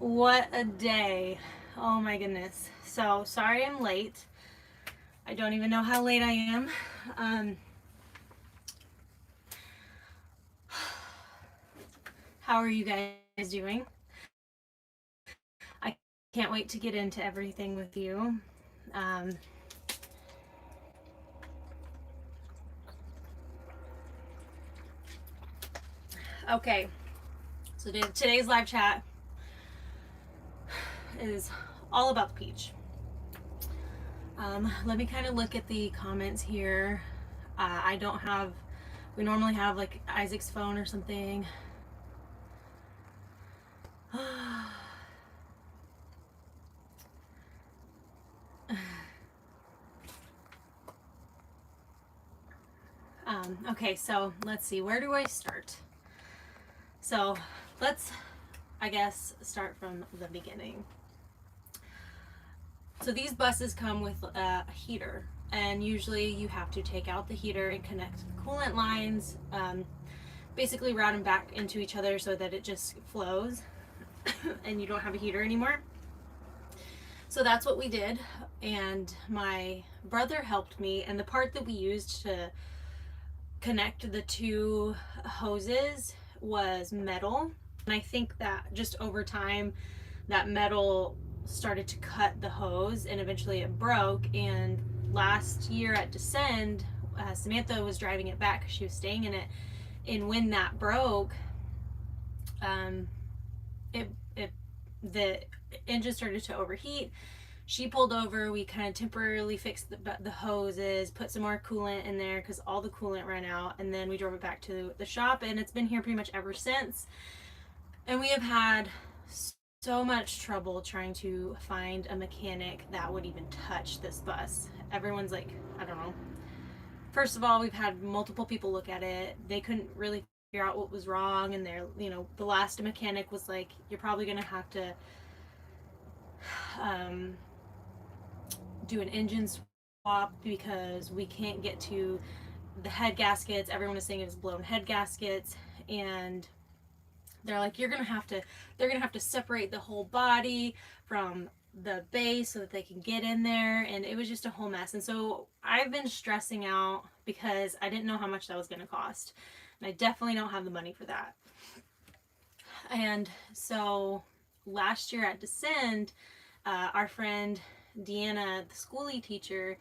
What a day. Oh my goodness. So sorry I'm late. I don't even know how late I am. Um, how are you guys doing? I can't wait to get into everything with you. Um, okay, so today's live chat is all about the peach. Let me kind of look at the comments here. I don't have, we normally have like Isaac's phone or something. Okay, so let's see, where do I start? So let's, I guess, start from the beginning. So these buses come with a heater, and usually you have to take out the heater and connect the coolant lines, basically route them back into each other so that it just flows and you don't have a heater anymore. So that's what we did, and my brother helped me, and the part that we used to connect the two hoses was metal. And I think that just over time, that metal started to cut the hose and eventually it broke. And last year at Descend, Samantha was driving it back because she was staying in it. And when that broke, um, the engine started to overheat. She pulled over. We kind of temporarily fixed the hoses, put some more coolant in there because all the coolant ran out, and then we drove it back to the shop, and it's been here pretty much ever since. And we have had so much trouble trying to find a mechanic that would even touch this bus. Everyone's like, I don't know. First of all, we've had multiple people look at it. They couldn't really figure out what was wrong, and they're, the last mechanic was like, you're probably gonna have to do an engine swap because we can't get to the head gaskets. Everyone is saying it's blown head gaskets, and they're like, they're gonna have to separate the whole body from the base so that they can get in there. And it was just a whole mess. And so I've been stressing out because I didn't know how much that was gonna cost, and I definitely don't have the money for that. And so last year at Descend, our friend Deanna, the schoolie teacher,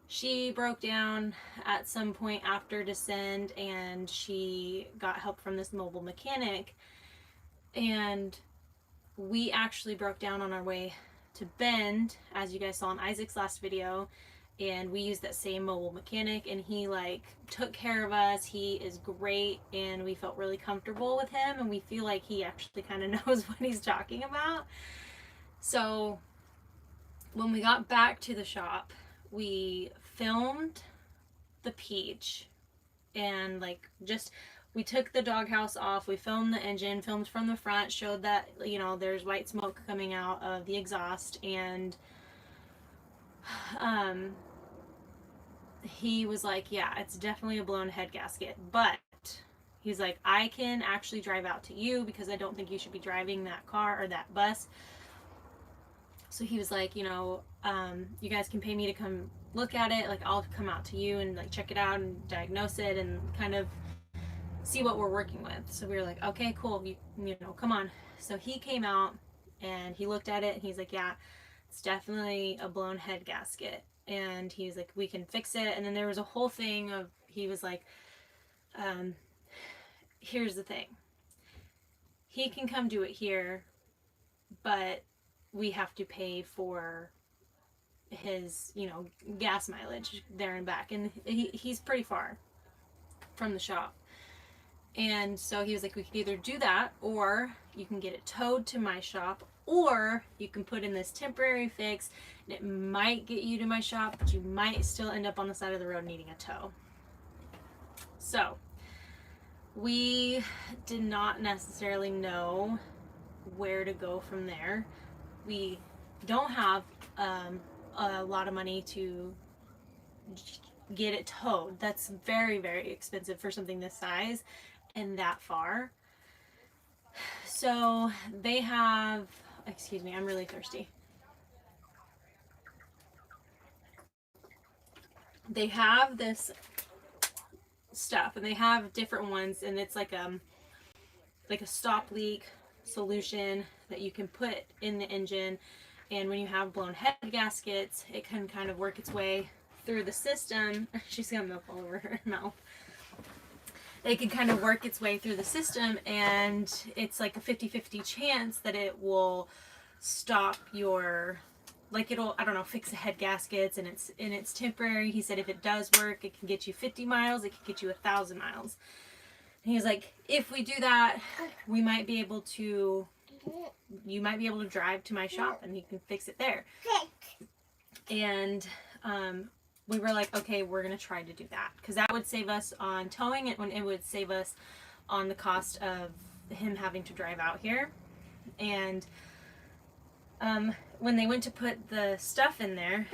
she broke down at some point after Descend, and she got help from this mobile mechanic. And we actually broke down on our way to Bend, as you guys saw in Isaac's last video, and we used that same mobile mechanic, and he took care of us. He is great, and we felt really comfortable with him, and we feel like he actually kind of knows what he's talking about. So when we got back to the shop, we filmed the peach, and we took the doghouse off, we filmed the engine, filmed from the front, showed that there's white smoke coming out of the exhaust. And he was like, yeah, it's definitely a blown head gasket, but he's like, I can actually drive out to you because I don't think you should be driving that car or that bus. So he was like, you guys can pay me to come look at it. Like, I'll come out to you and check it out and diagnose it and kind of see what we're working with. So we were like, okay, cool. Come on. So he came out and he looked at it and he's like, yeah, it's definitely a blown head gasket. And he's like, we can fix it. And then there was a whole thing of, he was like, here's the thing. He can come do it here, but we have to pay for his, gas mileage there and back. And he's pretty far from the shop. And so he was like, we could either do that, or you can get it towed to my shop, or you can put in this temporary fix, and it might get you to my shop, but you might still end up on the side of the road needing a tow. So we did not necessarily know where to go from there. We don't have a lot of money to get it towed. That's very, very expensive for something this size and that far. So they have Excuse me, I'm really thirsty. They have this stuff, and they have different ones, and it's like a stop leak solution that you can put in the engine, and when you have blown head gaskets, it can kind of work its way through the system. She's got milk all over her mouth. It can kind of work its way through the system, and it's like a 50-50 chance that it will stop your, like, it'll, I don't know, fix the head gaskets, and it's temporary. He said if it does work, it can get you 50 miles, it can get you 1,000 miles. And he's like, if we do that, we might be able to, you might be able to drive to my shop and he can fix it there. And we were like, okay, we're going to try to do that, because that would save us on towing it, when it would save us on the cost of him having to drive out here. And when they went to put the stuff in there,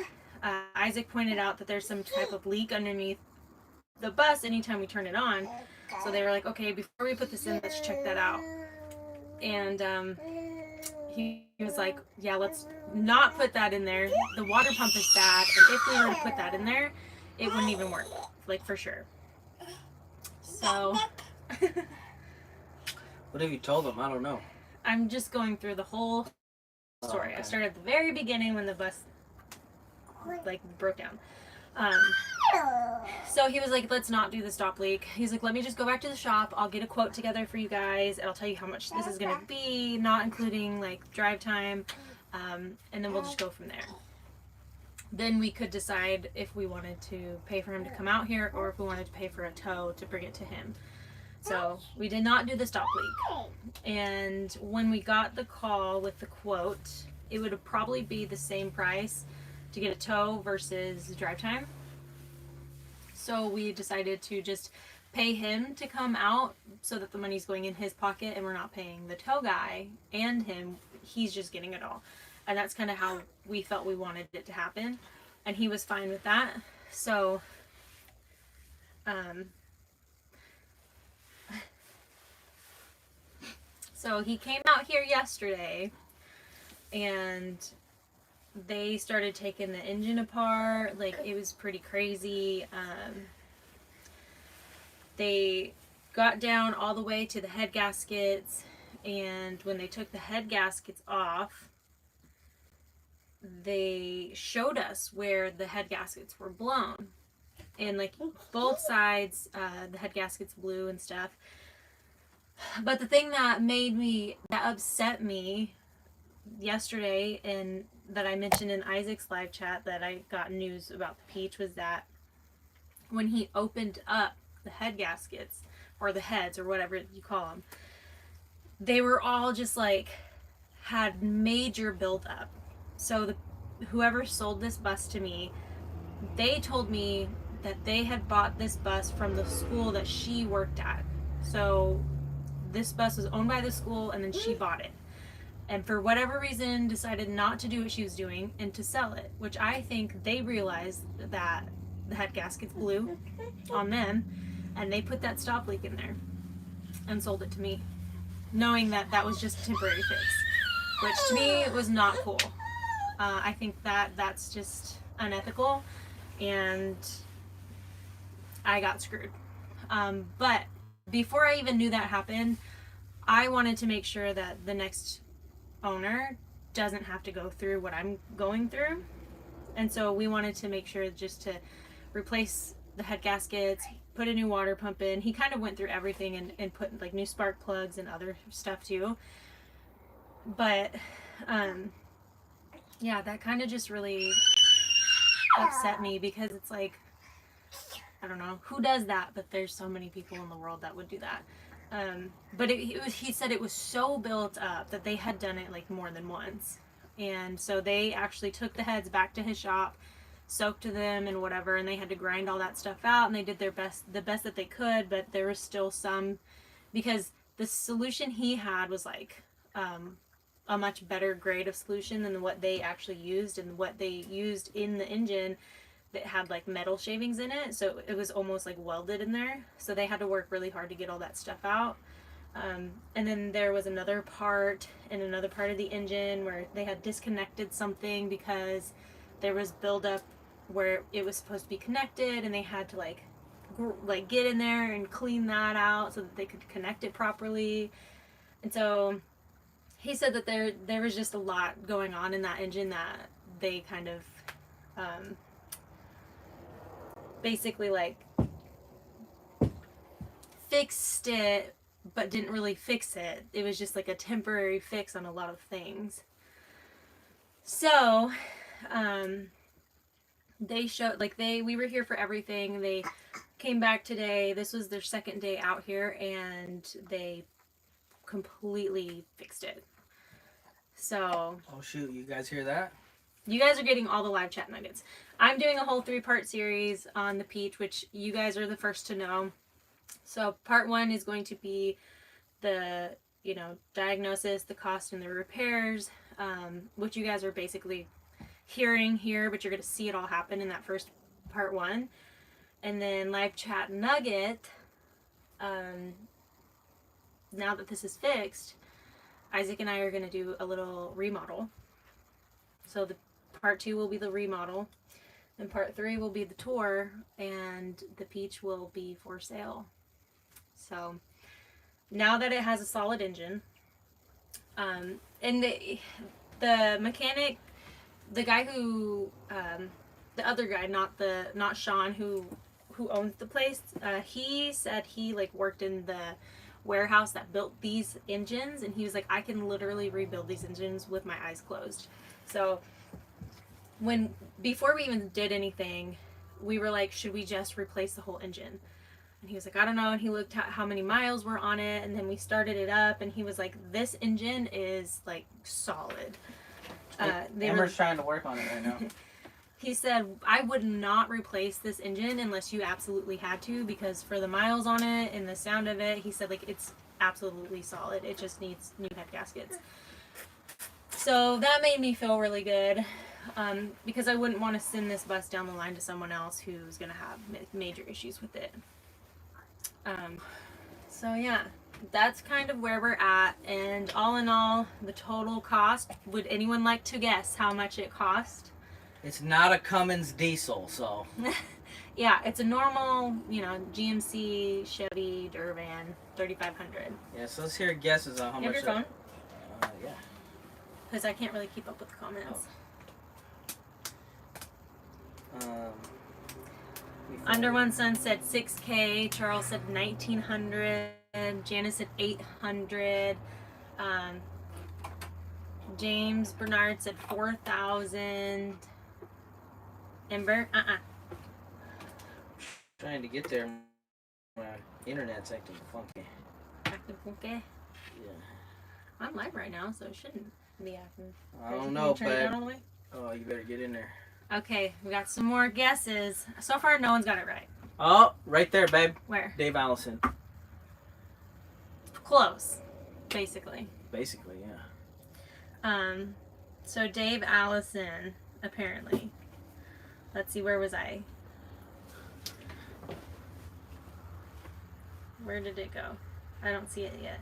Isaac pointed out that there's some type of leak underneath the bus anytime we turn it on. So they were like, okay, before we put this in, let's check that out. And he was like, yeah, let's not put that in there. The water pump is bad, and if we were to put that in there, it wouldn't even work, like, for sure. So what have you told them? I don't know. I'm just going through the whole story. Okay. I started at the very beginning when the bus, like, broke down. So he was like, let's not do the stop leak. He's like, let me just go back to the shop. I'll get a quote together for you guys, and I'll tell you how much this is going to be, not including, like, drive time. And then we'll just go from there. Then we could decide if we wanted to pay for him to come out here, or if we wanted to pay for a tow to bring it to him. So we did not do the stop leak. And when we got the call with the quote, it would probably be the same price to get a tow versus drive time. So we decided to just pay him to come out, so that the money's going in his pocket and we're not paying the tow guy and him. He's just getting it all. And that's kind of how we felt we wanted it to happen. And he was fine with that. So so he came out here yesterday, and they started taking the engine apart. Like, it was pretty crazy. They got down all the way to the head gaskets, and when they took the head gaskets off, they showed us where the head gaskets were blown. And, like, both sides, the head gaskets blew and stuff. But the thing that upset me yesterday, and that I mentioned in Isaac's live chat that I got news about the Peach, was that when he opened up the head gaskets, or the heads, or whatever you call them, they were all just, like, had major buildup. So whoever sold this bus to me, they told me that they had bought this bus from the school that she worked at. So this bus was owned by the school, and then she bought it. And for whatever reason decided not to do what she was doing and to sell it, which I think they realized that the head gaskets blew on them, and they put that stop leak in there and sold it to me, knowing that that was just a temporary fix, which to me was not cool. I think that that's just unethical, and I got screwed. But before I even knew that happened, I wanted to make sure that the next owner doesn't have to go through what I'm going through. And so we wanted to make sure just to replace the head gaskets, put a new water pump in. He kind of went through everything and put, like, new spark plugs and other stuff too. But yeah, that kind of just really upset me, because it's like, I don't know who does that, but there's so many people in the world that would do that. But he said it was so built up that they had done it, like, more than once. And so they actually took the heads back to his shop, soaked them and whatever, and they had to grind all that stuff out, and they did the best that they could, but there was still some, because the solution he had was, like, a much better grade of solution than what they actually used, and what they used in the engine that had, like, metal shavings in it, so it was almost like welded in there. So they had to work really hard to get all that stuff out. And then there was another part in another part of the engine where they had disconnected something because there was buildup where it was supposed to be connected, and they had to like get in there and clean that out so that they could connect it properly. And so he said that there was just a lot going on in that engine that they kind of basically like fixed it but didn't really fix it. It was just like a temporary fix on a lot of things. So they showed like we were here for everything. They came back today. This was their second day out here, and they completely fixed it. So Oh shoot, you guys hear that? you guys are getting all the live chat nuggets. I'm doing a whole 3-part series on the Peach, which you guys are the first to know. So part 1 is going to be the, diagnosis, the cost, and the repairs, which you guys are basically hearing here, but you're going to see it all happen in that first part 1. And then live chat nugget, now that this is fixed, Isaac and I are going to do a little remodel. So the part 2 will be the remodel, and part 3 will be the tour, and the Peach will be for sale. So now that it has a solid engine, and the mechanic, the guy who, the other guy, not Sean, who owns the place, he said he like worked in the warehouse that built these engines, and he was like, I can literally rebuild these engines with my eyes closed. So before we even did anything, we were like, should we just replace the whole engine? And he was like, I don't know. And he looked at how many miles were on it, and then we started it up, and he was like, this engine is like solid. Amber's trying to work on it right now. He said, I would not replace this engine unless you absolutely had to, because for the miles on it and the sound of it, he said, like, it's absolutely solid. It just needs new head gaskets. So that made me feel really good, because I wouldn't want to send this bus down the line to someone else who's going to have major issues with it. So yeah, that's kind of where we're at. And all in all, the total cost, would anyone like to guess how much it cost? It's not a Cummins diesel, so. Yeah, it's a normal, GMC Chevy Durvan 3500. Yeah, so let's hear guesses on how You have much. your phone? Yeah. Because I can't really keep up with the comments. Under One Sun said $6K. Charles said $1,900. Janice said $800. James Bernard said $4,000. Ember, Trying to get there. My internet's acting funky. Acting funky. Yeah. I'm live right now, so it shouldn't be acting. I don't know, turn it babe. down all the way? Oh, you better get in there. Okay, we got some more guesses. So far, no one's got it right. Oh, right there, babe. Where? Dave Allison. Close, basically. Basically, yeah. So Dave Allison, apparently. Let's see, where was I? Where did it go? I don't see it yet.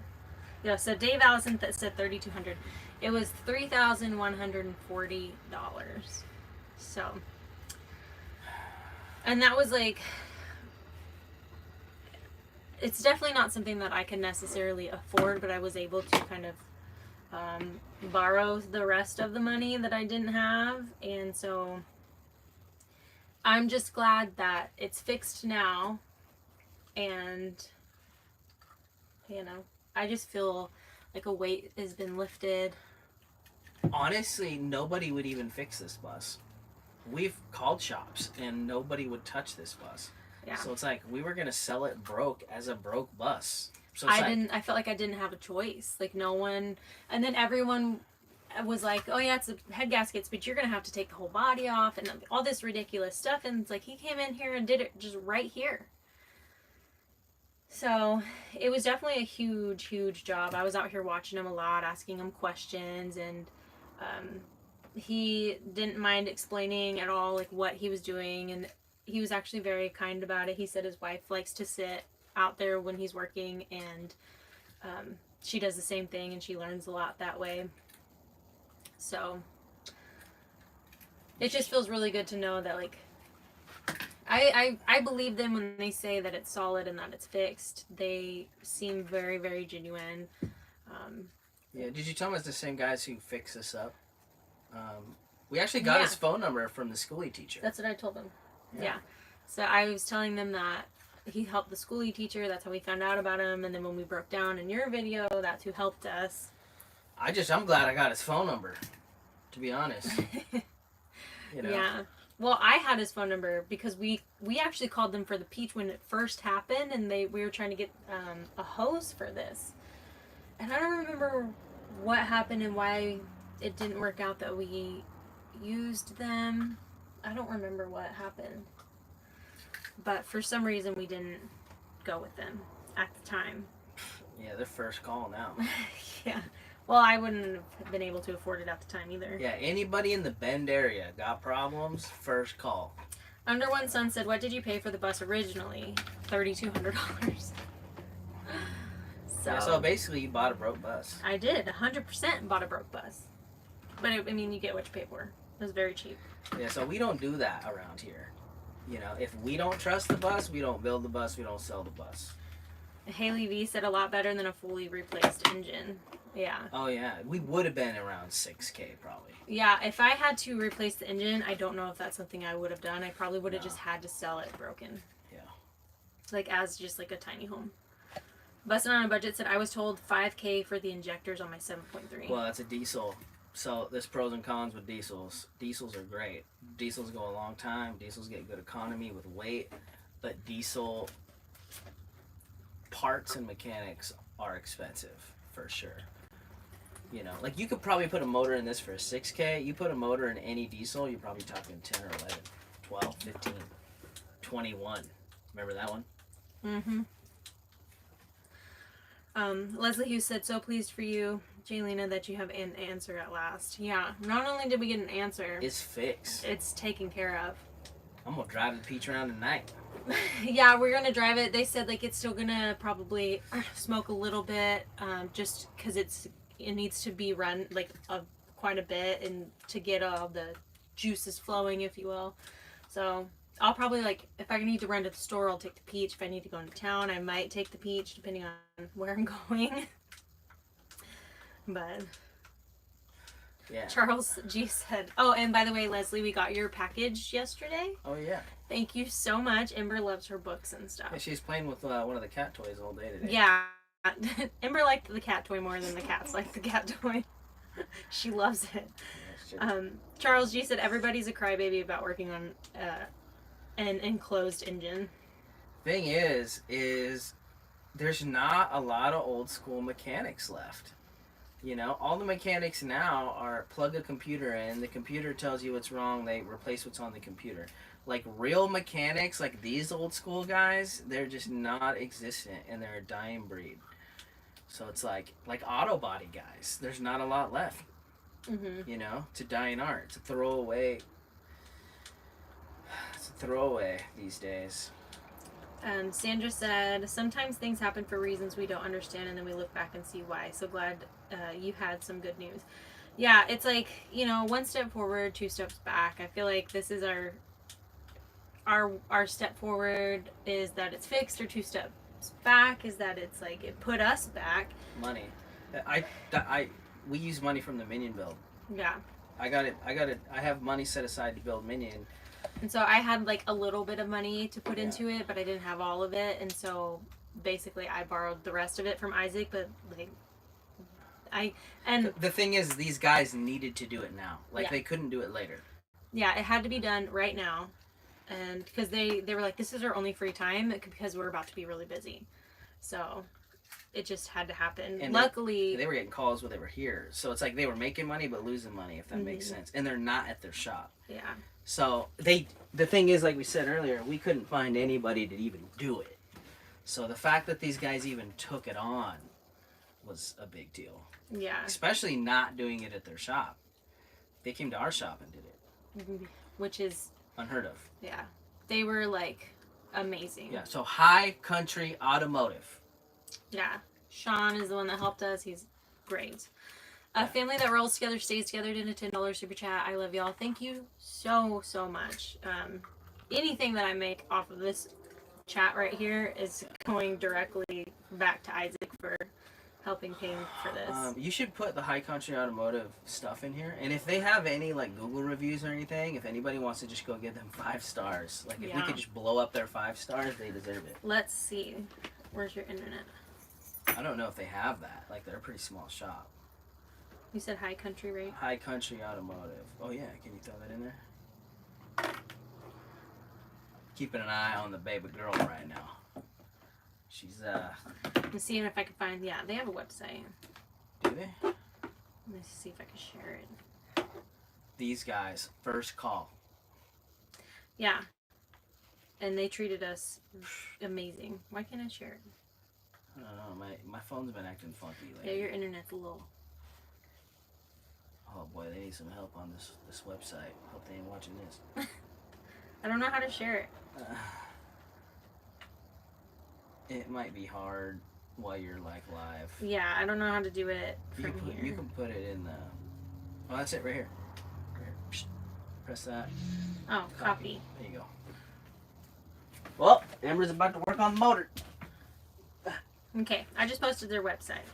Yeah, so Dave Allison said $3,200. It was $3,140. So, and that was like, it's definitely not something that I can necessarily afford, but I was able to kind of borrow the rest of the money that I didn't have. And so I'm just glad that it's fixed now, and I just feel like a weight has been lifted. Honestly, nobody would even fix this bus. We've called shops and nobody would touch this bus. Yeah. So it's like we were gonna sell it broke as a broke bus. So I felt like I didn't have a choice. Like no one, and then everyone was like, oh yeah, it's the head gaskets, but you're gonna have to take the whole body off and all this ridiculous stuff. And it's like, he came in here and did it just right here. So it was definitely a huge, huge job. I was out here watching him a lot, asking him questions, and he didn't mind explaining at all like what he was doing, and he was actually very kind about it. He said his wife likes to sit out there when he's working and she does the same thing and she learns a lot that way. So it just feels really good to know that, like, I believe them when they say that it's solid and that it's fixed. They seem very, very genuine. Yeah, did you tell him it's the same guys who fixed this up? We actually got Yeah. his phone number from the schoolie teacher. That's what I told them. Yeah. So I was telling them that he helped the schoolie teacher. That's how we found out about him. And then when we broke down in your video, that's who helped us. I'm glad I got his phone number, to be honest. You know? Yeah. Well, I had his phone number because we actually called them for the peach when it first happened, and we were trying to get a hose for this. And I don't remember what happened and why it didn't work out that we used them. I don't remember what happened. But for some reason we didn't go with them at the time. Yeah, they're first call now. Yeah. Well, I wouldn't have been able to afford it at the time either. Yeah, anybody in the Bend area got problems, first call. Under One Sun said, what did you pay for the bus originally? $3,200. So basically you bought a broke bus. I did. 100% bought a broke bus. But I mean, you get what you pay for. It was very cheap. Yeah, so we don't do that around here. You know, if we don't trust the bus, we don't build the bus, we don't sell the bus. Haley V said a lot better than a fully replaced engine. Yeah. Oh yeah, we would have been around 6K probably. Yeah, if I had to replace the engine, I don't know if that's something I would have done. I probably would have just had to sell it broken. Yeah. Like as just like a tiny home. Bustin' on a Budget said I was told $5K for the injectors on my 7.3. Well, that's a diesel. So there's pros and cons with diesels. Diesels are great. Diesels go a long time. Diesels get good economy with weight, but diesel parts and mechanics are expensive for sure. You know, like you could probably put a motor in this for a 6K. You put a motor in any diesel, you're probably talking 10 or 11, 12, 15, 21. Remember that one? Mm-hmm. Leslie Hughes said, so pleased for you, Jaylena, that you have an answer at last. Yeah, not only did we get an answer, It's fixed. it's taken care of. I'm gonna drive the peach around tonight. Yeah, we're gonna drive it. They said like it's still gonna probably smoke a little bit, just because it needs to be run like quite a bit and to get all the juices flowing, if you will. So I'll probably, like, if I need to run to the store, I'll take the peach. If I need to go into town, I might take the peach, depending on where I'm going. But Yeah. Charles G said, oh, and by the way, Leslie, we got your package yesterday. Oh yeah. Thank you so much. Ember loves her books and stuff. Yeah, she's playing with one of the cat toys all day today. Yeah. Ember liked the cat toy more than the cats liked the cat toy. She loves it. Charles G said, everybody's a crybaby about working on an enclosed engine. Thing is there's not a lot of old school mechanics left. You know, all the mechanics now are plug a computer in, the computer tells you what's wrong, they replace what's on the computer. Like real mechanics, like these old school guys, they're just not existent and they're a dying breed. So it's like auto body guys, there's not a lot left. Mm-hmm. You know, it's a dying art. It's a throwaway. It's a throwaway these days. Sandra said, sometimes things happen for reasons we don't understand and then we look back and see why. So glad you had some good news. Yeah, it's like, you know, one step forward, two steps back. I feel like this is our step forward is that it's fixed, or two steps back is that it's like it put us back. Money. We use money from the Minion build. Yeah. I have money set aside to build Minion. And so I had like a little bit of money to put into it, but I didn't have all of it. And so basically I borrowed the rest of it from Isaac, but like the thing is, these guys needed to do it now. Like, yeah. They couldn't do it later. Yeah, it had to be done right now. And because they were like, this is our only free time because we're about to be really busy. So it just had to happen. And luckily they were getting calls when they were here. So it's like they were making money but losing money, if that makes sense. And they're not at their shop. Yeah. So the thing is, like we said earlier, we couldn't find anybody to even do it. So the fact that these guys even took it on was a big deal. Yeah. Especially not doing it at their shop. They came to our shop and did it. Which is unheard of. Yeah. They were like amazing. Yeah. So High Country Automotive. Yeah. Sean is the one that helped us. He's great. A family that rolls together stays together did a $10 super chat. I love y'all. Thank you so much. Anything that I make off of this chat right here is going directly back to Isaac for helping pay for this. You should put the High Country Automotive stuff in here, and if they have any like Google reviews or anything, if anybody wants to just go give them 5 stars, like if we could just blow up their 5 stars, they deserve it. Let's see. Where's your internet? I don't know if they have that. Like they're a pretty small shop. You said High Country, right? High Country Automotive. Oh yeah, can you throw that in there? Keeping an eye on the baby girl right now. She's I'm seeing if I can find. Yeah, they have a website. Do they? Let me see if I can share it. These guys, first call. Yeah. And they treated us amazing. Why can't I share it? I don't know. My phone's been acting funky lately. Yeah, your internet's a little. Oh boy, they need some help on this website. Hope they ain't watching this. I don't know how to share it. It might be hard while you're like live. Yeah, I don't know how to do it from here. You can put it in the. Oh, that's it right here. Right here. Psst. Press that. Oh, copy. There you go. Well, Amber's about to work on the motor. Okay, I just posted their website.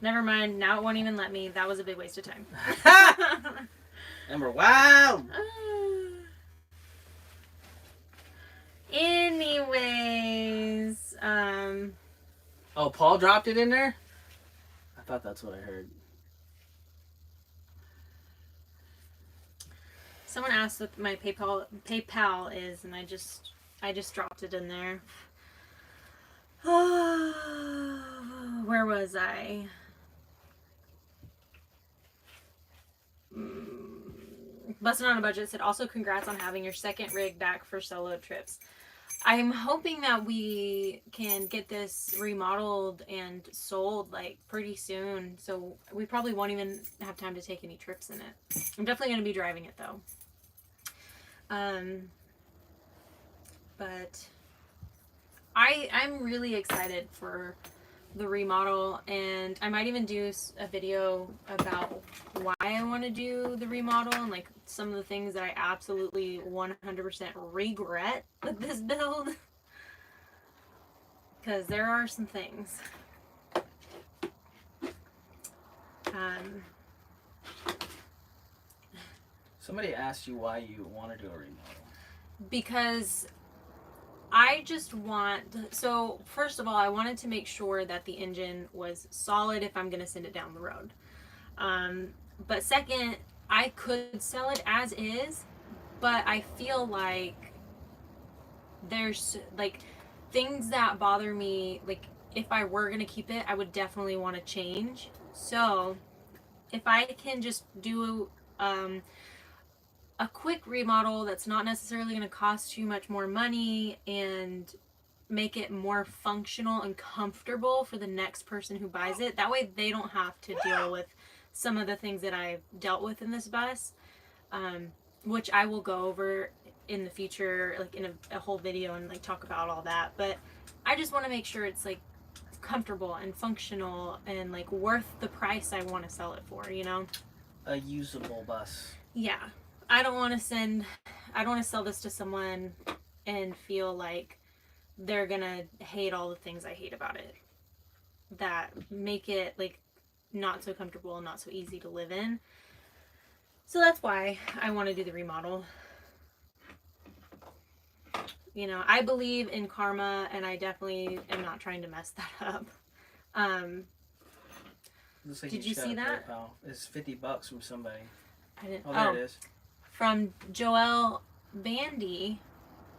Never mind, now it won't even let me. That was a big waste of time. Amber, wow! Anyways, Oh, Paul dropped it in there? I thought that's what I heard. someone asked what my PayPal is, and I just dropped it in there. Where was I? Bustin' on a Budget said, also congrats on having your second rig back for solo trips. I'm hoping that we can get this remodeled and sold like pretty soon, so we probably won't even have time to take any trips in it. I'm definitely going to be driving it though. But I'm really excited for the remodel, and I might even do a video about why I want to do the remodel and like some of the things that I absolutely 100% regret with this build, because there are some things. Somebody asked you why you want to do a remodel. Because I just want, so first of all, I wanted to make sure that the engine was solid if I'm going to send it down the road. But second, I could sell it as is, but I feel like there's like things that bother me. Like if I were going to keep it, I would definitely want to change. So if I can just do a quick remodel that's not necessarily going to cost too much more money and make it more functional and comfortable for the next person who buys it. That way they don't have to deal with some of the things that I've dealt with in this bus, which I will go over in the future, like in a whole video, and like talk about all that. But I just want to make sure it's like comfortable and functional and like worth the price I want to sell it for, you know? A usable bus. Yeah. I don't want to sell this to someone and feel like they're gonna hate all the things I hate about it that make it like not so comfortable and not so easy to live in. So that's why I want to do the remodel. You know, I believe in karma, and I definitely am not trying to mess that up. Looks like Did you see that? PayPal. It's $50 from somebody. I didn't. Oh, there it is. From Joelle Bandy,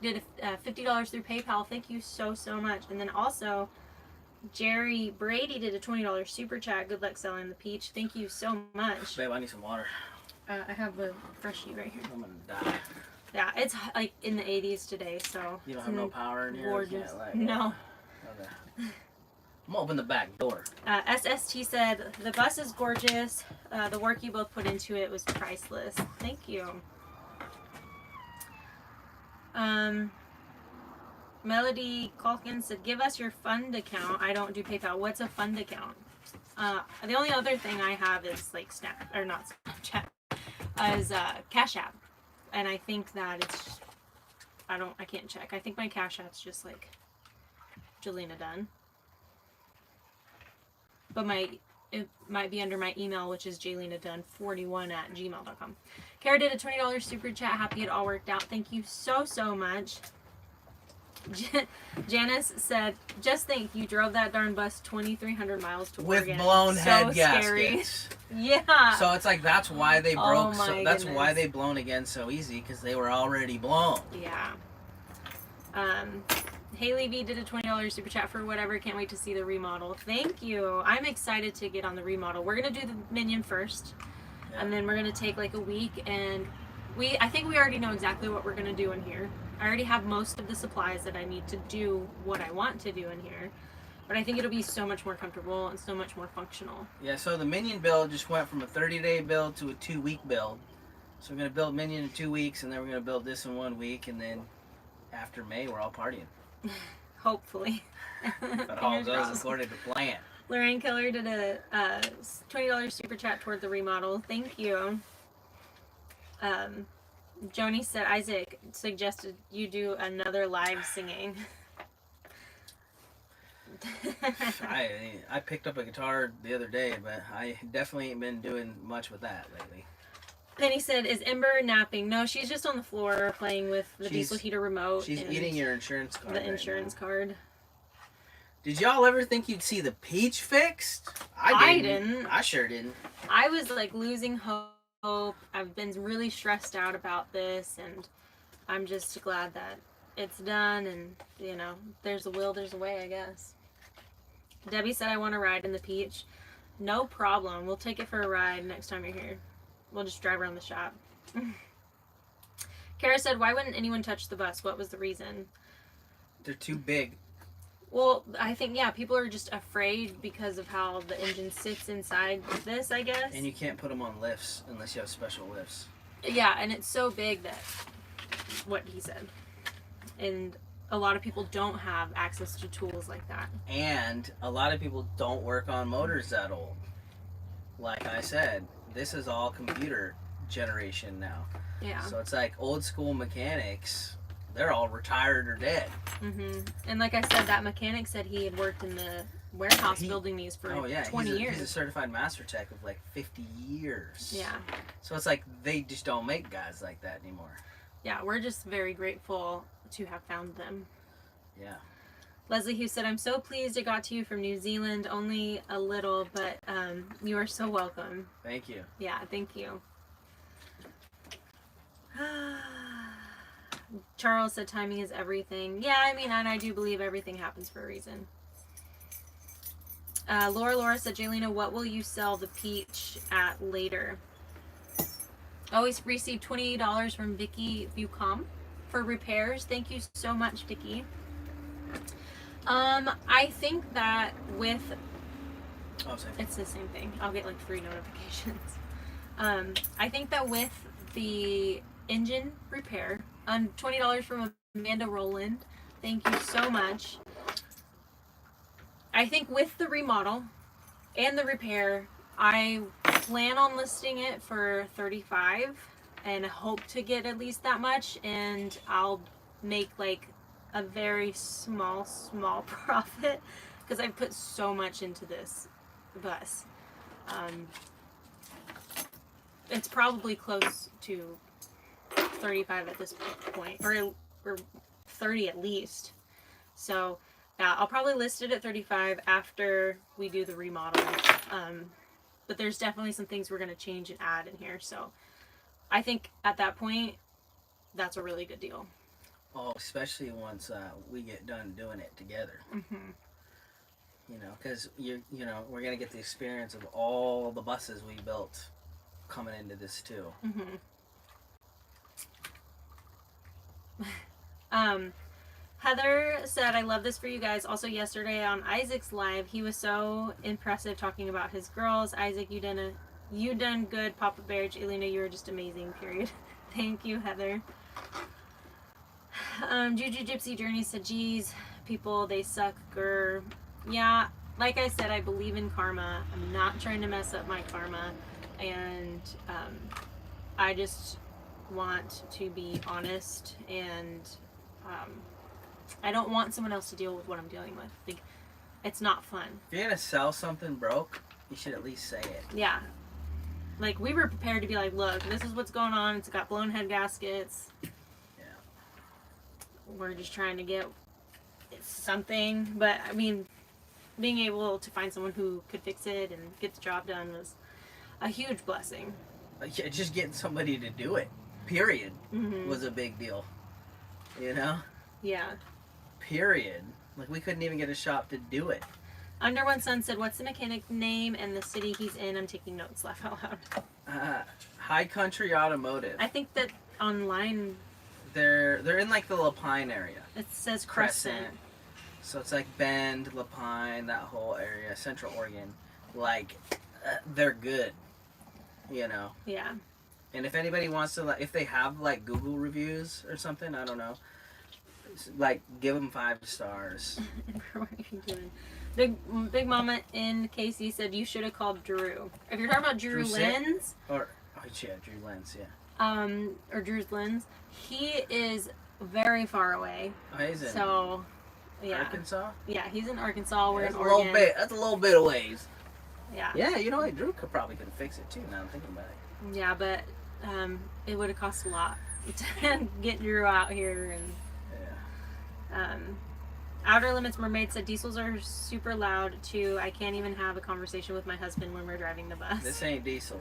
did a $50 through PayPal. Thank you so much. And then also Jerry Brady did a $20 super chat. Good luck selling the peach. Thank you so much. Babe, I need some water. I have a freshie right here. I'm gonna die. Yeah, it's like in the 80s today, so You don't have no power in here? gorgeous. Like, No. Okay. I'm gonna open the back door. SST said, the bus is gorgeous. The work you both put into it was priceless. Thank you. Melody Calkins said, give us your fund account. I don't do PayPal. What's a fund account? The only other thing I have is like Snap, or not Snapchat, is Cash App. And I think that it's, I can't check. I think my Cash App's just like Jelena Dunn. But it might be under my email, which is jalenadunn41@gmail.com. Kara did a $20 super chat. Happy it all worked out. Thank you so, so much. Janice said, just think you drove that darn bus 2,300 miles to Oregon. With blown head scary. gaskets. Yeah. So it's like, that's why they broke. That's goodness. why they blown again so easy, because they were already blown. Yeah. Haley V did a $20 super chat for whatever. Can't wait to see the remodel. Thank you. I'm excited to get on the remodel. We're going to do the Minion first. Yeah. And then we're going to take like a week. And I think we already know exactly what we're going to do in here. I already have most of the supplies that I need to do what I want to do in here. But I think it'll be so much more comfortable and so much more functional. Yeah, so the Minion build just went from a 30-day build to a 2-week build. So we're going to build Minion in 2 weeks, and then we're going to build this in 1 week, and then after May, we're all partying. Hopefully. But all goes according to plan. Lorraine Keller did a $20 super chat toward the remodel. Thank you. Joni said, Isaac suggested you do another live singing. I picked up a guitar the other day, but I definitely ain't been doing much with that lately. Penny said, is Ember napping? No, she's just on the floor playing with the diesel heater remote. She's eating your insurance card. The insurance card. Did y'all ever think you'd see the peach fixed? I didn't. I sure didn't. I was like losing hope. I've been really stressed out about this, and I'm just glad that it's done, and you know, there's a will, there's a way, I guess. Debbie said, I want to ride in the peach. No problem. We'll take it for a ride next time you're here. We'll just drive around the shop. Kara said, why wouldn't anyone touch the bus? What was the reason? They're too big. Well, I think, yeah, people are just afraid because of how the engine sits inside this, I guess. And you can't put them on lifts unless you have special lifts. Yeah, and it's so big that, what he said. And a lot of people don't have access to tools like that. And a lot of people don't work on motors that old. Like I said, this is all computer generation now. Yeah. So it's like old school mechanics, they're all retired or dead. Mm-hmm. And like I said, that mechanic said he had worked in the warehouse building these for 20 years. He's a certified master tech of like 50 years. Yeah. So it's like they just don't make guys like that anymore. Yeah, we're just very grateful to have found them. Yeah. Leslie Hughes said, I'm so pleased it got to you from New Zealand. Only a little, but you are so welcome. Thank you. Yeah, thank you. Charles said timing is everything. Yeah, I mean, and I do believe everything happens for a reason. Laura said, Jaylena, what will you sell the peach at later? Always received $20 from Vicky Bucom for repairs. Thank you so much, Vicky. I think that with... it's the same thing. I'll get like 3 notifications. I think that with the engine repair, $20 from Amanda Rowland. Thank you so much. I think with the remodel and the repair, I plan on listing it for $35 and hope to get at least that much, and I'll make like a very small profit because I've put so much into this bus. It's probably close to 35 at this point, or 30 at least. So yeah, I'll probably list it at 35 after we do the remodel. But there's definitely some things we're going to change and add in here. So I think at that point, that's a really good deal. Oh, especially once we get done doing it together. Mm-hmm. You know, because we're going to get the experience of all the buses we built coming into this too. Mm-hmm. Heather said, I love this for you guys. Also yesterday on Isaac's live, he was so impressive talking about his girls. Isaac, you done good. Papa Bear, Elena, you were just amazing, period. Thank you, Heather. Juju Gypsy Journey said, geez, people, they suck. Grr. Yeah, like I said, I believe in karma. I'm not trying to mess up my karma. And I just want to be honest. And I don't want someone else to deal with what I'm dealing with. Like, it's not fun. If you're going to sell something broke, you should at least say it. Yeah. Like, we were prepared to be like, look, this is what's going on. It's got blown head gaskets. We're just trying to get something, but I mean, being able to find someone who could fix it and get the job done was a huge blessing. Yeah, just getting somebody to do it, period, was a big deal. You know? Yeah. Period. Like, we couldn't even get a shop to do it. Under One Sun said, what's the mechanic name and the city he's in? I'm taking notes, laugh out loud. High Country Automotive. I think that online... They're in like the Lapine area. It says Crescent. So it's like Bend, Lapine, that whole area, Central Oregon. Like, they're good, you know. Yeah. And if anybody wants to, like, if they have like Google reviews or something, I don't know. Like, give them 5 stars. What are you doing? Big Mama in Casey said you should have called Drew. If you're talking about Drew Lenz, or yeah, Drew Lenz, yeah. Or Drew's Lens, he is very far away. Oh, he's in yeah. Arkansas? Yeah, he's in Arkansas. We're in That's Oregon. That's a little bit of ways. Yeah. Yeah, you know what? Drew could probably fix it too. Now I'm thinking about it. Yeah, but it would have cost a lot to get Drew out here. And Outer Limits Mermaid said diesels are super loud too. I can't even have a conversation with my husband when we're driving the bus. This ain't diesel.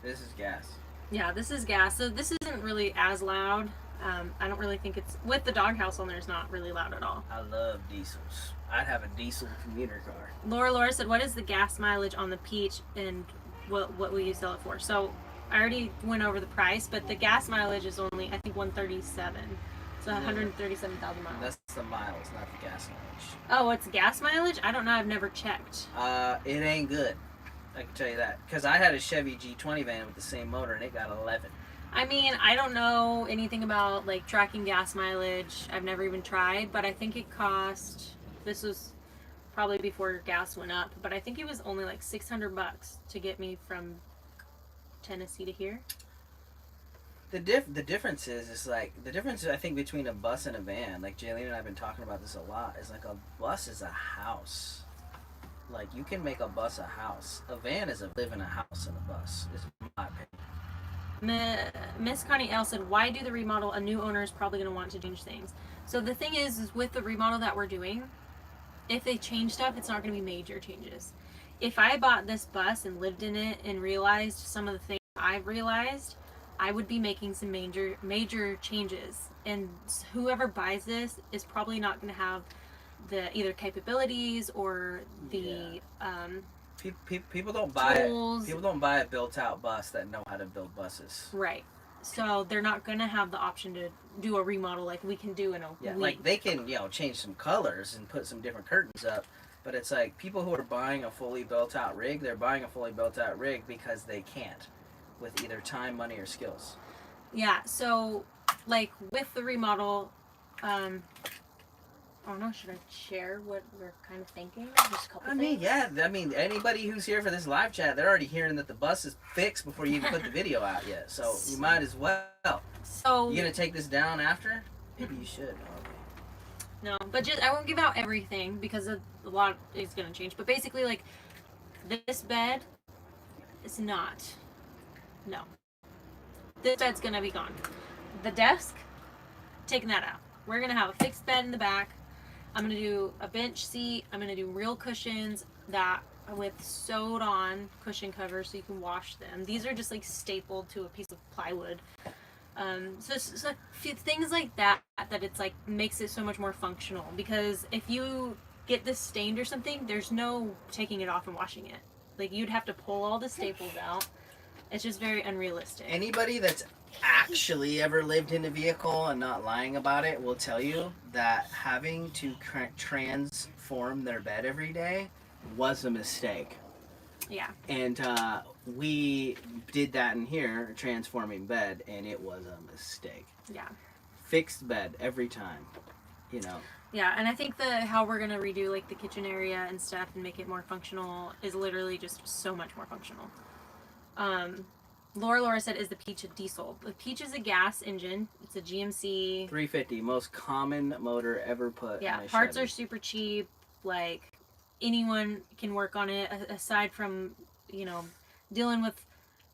This is gas. Yeah, this is gas, so this isn't really as loud. I don't really think it's... With the doghouse on there, it's not really loud at all. I love diesels. I'd have a diesel commuter car. Laura said, what is the gas mileage on the Peach and what will you sell it for? So, I already went over the price, but the gas mileage is only, I think, 137. So, 137,000 miles. That's the miles, not the gas mileage. Oh, it's gas mileage? I don't know. I've never checked. It ain't good. I can tell you that. Because I had a Chevy G20 van with the same motor, and it got 11. I mean, I don't know anything about, like, tracking gas mileage. I've never even tried, but I think it cost... This was probably before gas went up, but I think it was only, like, $600 to get me from Tennessee to here. The difference is like, the difference, I think, between a bus and a van, like, Jaylene and I have been talking about this a lot, is, like, a bus is a house. Like, you can make a bus a house. A van is live in a house in a bus, is my opinion. Miss Connie L said, why do the remodel? A new owner is probably going to want to change things. So the thing is with the remodel that we're doing, if they change stuff, it's not going to be major changes. If I bought this bus and lived in it and realized some of the things I've realized, I would be making some major changes. And whoever buys this is probably not going to have the either capabilities or the people don't buy tools. People don't buy a built-out bus that know how to build buses. Right. So they're not going to have the option to do a remodel like we can do in a week. Like they can, change some colors and put some different curtains up, but it's like people who are buying a fully built-out rig, they're buying a fully built-out rig because they can't with either time, money, or skills. Yeah. So like with the remodel, I don't know, should I share what we're kind of thinking? Just a couple things? Anybody who's here for this live chat, they're already hearing that the bus is fixed before you even put the video out yet. So you might as well. So you gonna take this down after? Maybe you should. Okay. No, but I won't give out everything because a lot is gonna change. But basically, like this bed is not. No. This bed's gonna be gone. The desk, taking that out. We're gonna have a fixed bed in the back. I'm going to do a bench seat. I'm going to do real cushions that with sewed on cushion covers so you can wash them. These are just like stapled to a piece of plywood. So it's like things like that it's like makes it so much more functional, because if you get this stained or something, there's no taking it off and washing it. Like you'd have to pull all the staples out. It's just very unrealistic. Anybody that's actually ever lived in a vehicle and not lying about it will tell you that having to transform their bed every day was a mistake. Yeah. And we did that in here, transforming bed, and it was a mistake. Yeah. fixed bed every time. You know. Yeah, and I think how we're gonna redo like the kitchen area and stuff and make it more functional is literally just so much more functional. Laura said, "Is the Peach a diesel?" The Peach is a gas engine. It's a GMC 350, most common motor ever put. Yeah, in a parts Chevy. are super cheap. Like anyone can work on it. Aside from dealing with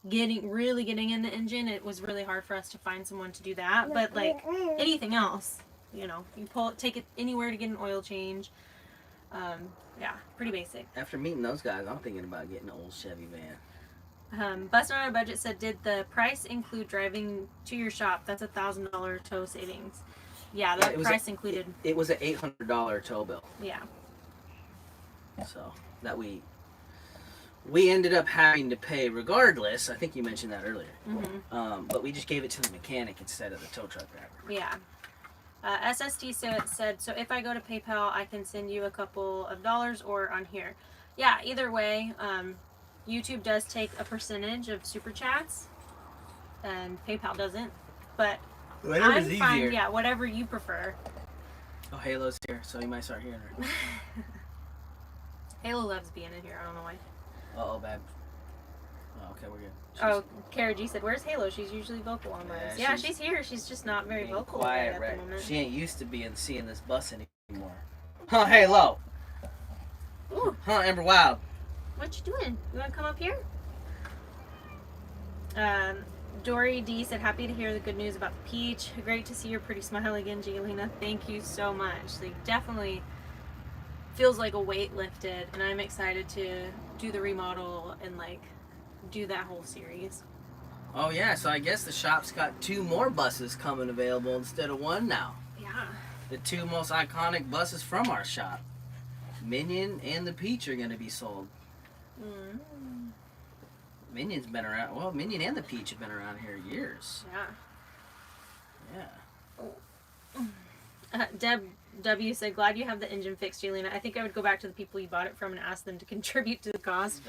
really getting in the engine, it was really hard for us to find someone to do that. But like anything else, you take it anywhere to get an oil change. Yeah, pretty basic. After meeting those guys, I'm thinking about getting an old Chevy van. Bustin' on a Budget said, "Did the price include driving to your shop? That's $1,000 tow savings." Yeah, that price included. It was an $800 tow bill. Yeah. So that we ended up having to pay regardless. I think you mentioned that earlier. Mm-hmm. But we just gave it to the mechanic instead of the tow truck driver. Yeah. SST said, "So if I go to PayPal, I can send you a couple of dollars or on here." Yeah, either way. YouTube does take a percentage of super chats, and PayPal doesn't. But Whatever's I'm easier. fine. Yeah, whatever you prefer. Oh, Halo's here, so you might start hearing her. Halo loves being in here. I don't know why. Uh-oh, babe. Oh, okay, we're good. Kara G said, "Where's Halo? She's usually vocal on lives." Yeah, she's here. She's just not very vocal quiet, at the moment. She ain't used to seeing this bus anymore. Huh, Halo? Ooh. Huh, Amber Wild? What you doing? You want to come up here? Dory D said, "Happy to hear the good news about the Peach. Great to see your pretty smile again, Giolina. Thank you so much." Like, definitely feels like a weight lifted, and I'm excited to do the remodel and like do that whole series. Oh yeah, so I guess the shop's got 2 more buses coming available instead of 1 now. Yeah. The 2 most iconic buses from our shop, Minion and the Peach, are going to be sold. Minion's been around. Well, Minion and the Peach have been around here years. Yeah. Yeah. Deb W said, "Glad you have the engine fixed, Jelena. I think I would go back to the people you bought it from and ask them to contribute to the cost."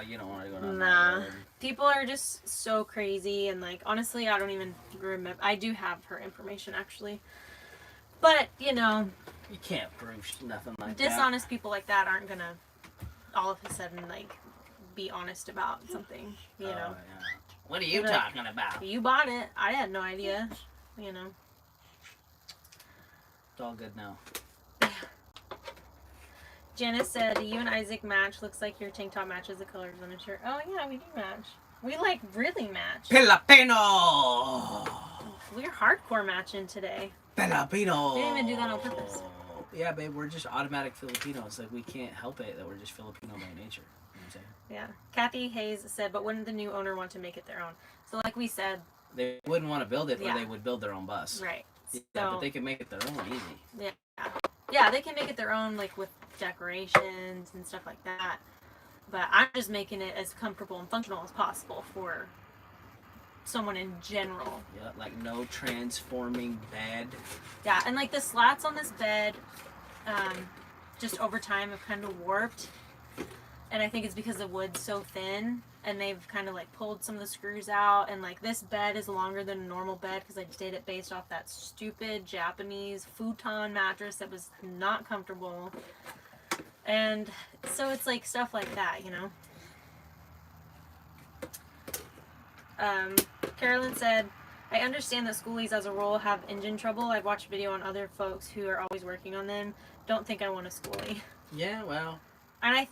You don't want to go down Nah. that road. People are just so crazy, and like, honestly, I don't even remember. I do have her information, actually. But, You can't prove nothing like that. dishonest people like that aren't gonna all of a sudden, like, be honest about something, Yeah. What are you They're like, talking about? You bought it. I had no idea, It's all good now. Janice said, "You and Isaac match. Looks like your tank top matches the colors on his shirt." Oh, yeah, we do match. We, like, really match. Filipino! We're hardcore matching today. Filipino! We didn't even do that on purpose. Yeah, babe, we're just automatic Filipinos. Like, we can't help it that we're just Filipino by nature. You know what I'm saying? Yeah. Kathy Hayes said, "But wouldn't the new owner want to make it their own?" So, like we said, They wouldn't want to build it, or Yeah. they would build their own bus. right. Yeah, So, but they could make it their own easy. yeah, they can make it their own, like, with decorations and stuff like that. But I'm just making it as comfortable and functional as possible for someone in general. Yeah, like no transforming bed. Yeah, and like the slats on this bed, just over time have kind of warped. And I think it's because the wood's so thin, and they've kind of like pulled some of the screws out. And like this bed is longer than a normal bed because I did it based off that stupid Japanese futon mattress that was not comfortable. And so it's like stuff like that, Carolyn said, "I understand that schoolies as a rule have engine trouble. I've watched video on other folks who are always working on them. Don't think I want a schoolie." Yeah, well, And I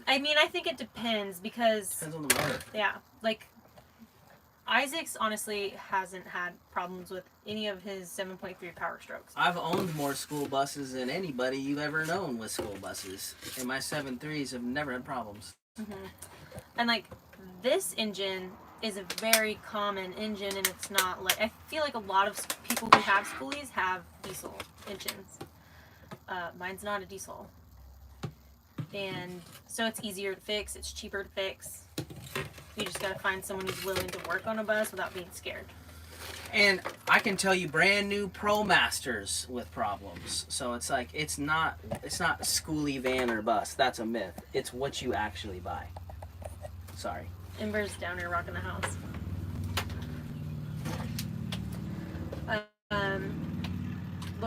think it depends because, depends on the motor. yeah, like, Isaac's honestly hasn't had problems with any of his 7.3 Power Strokes. I've owned more school buses than anybody you've ever known with school buses. And my 7.3s have never had problems. Mm-hmm. And, like, this engine is a very common engine, and it's not like, I feel like a lot of people who have schoolies have diesel engines. Mine's not a diesel. And so it's easier to fix, it's cheaper to fix. You just gotta find someone who's willing to work on a bus without being scared. And I can tell you brand new Pro Masters with problems. So it's like, it's not a schoolie van or bus. That's a myth. It's what you actually buy. Sorry. Ember's down here rocking the house.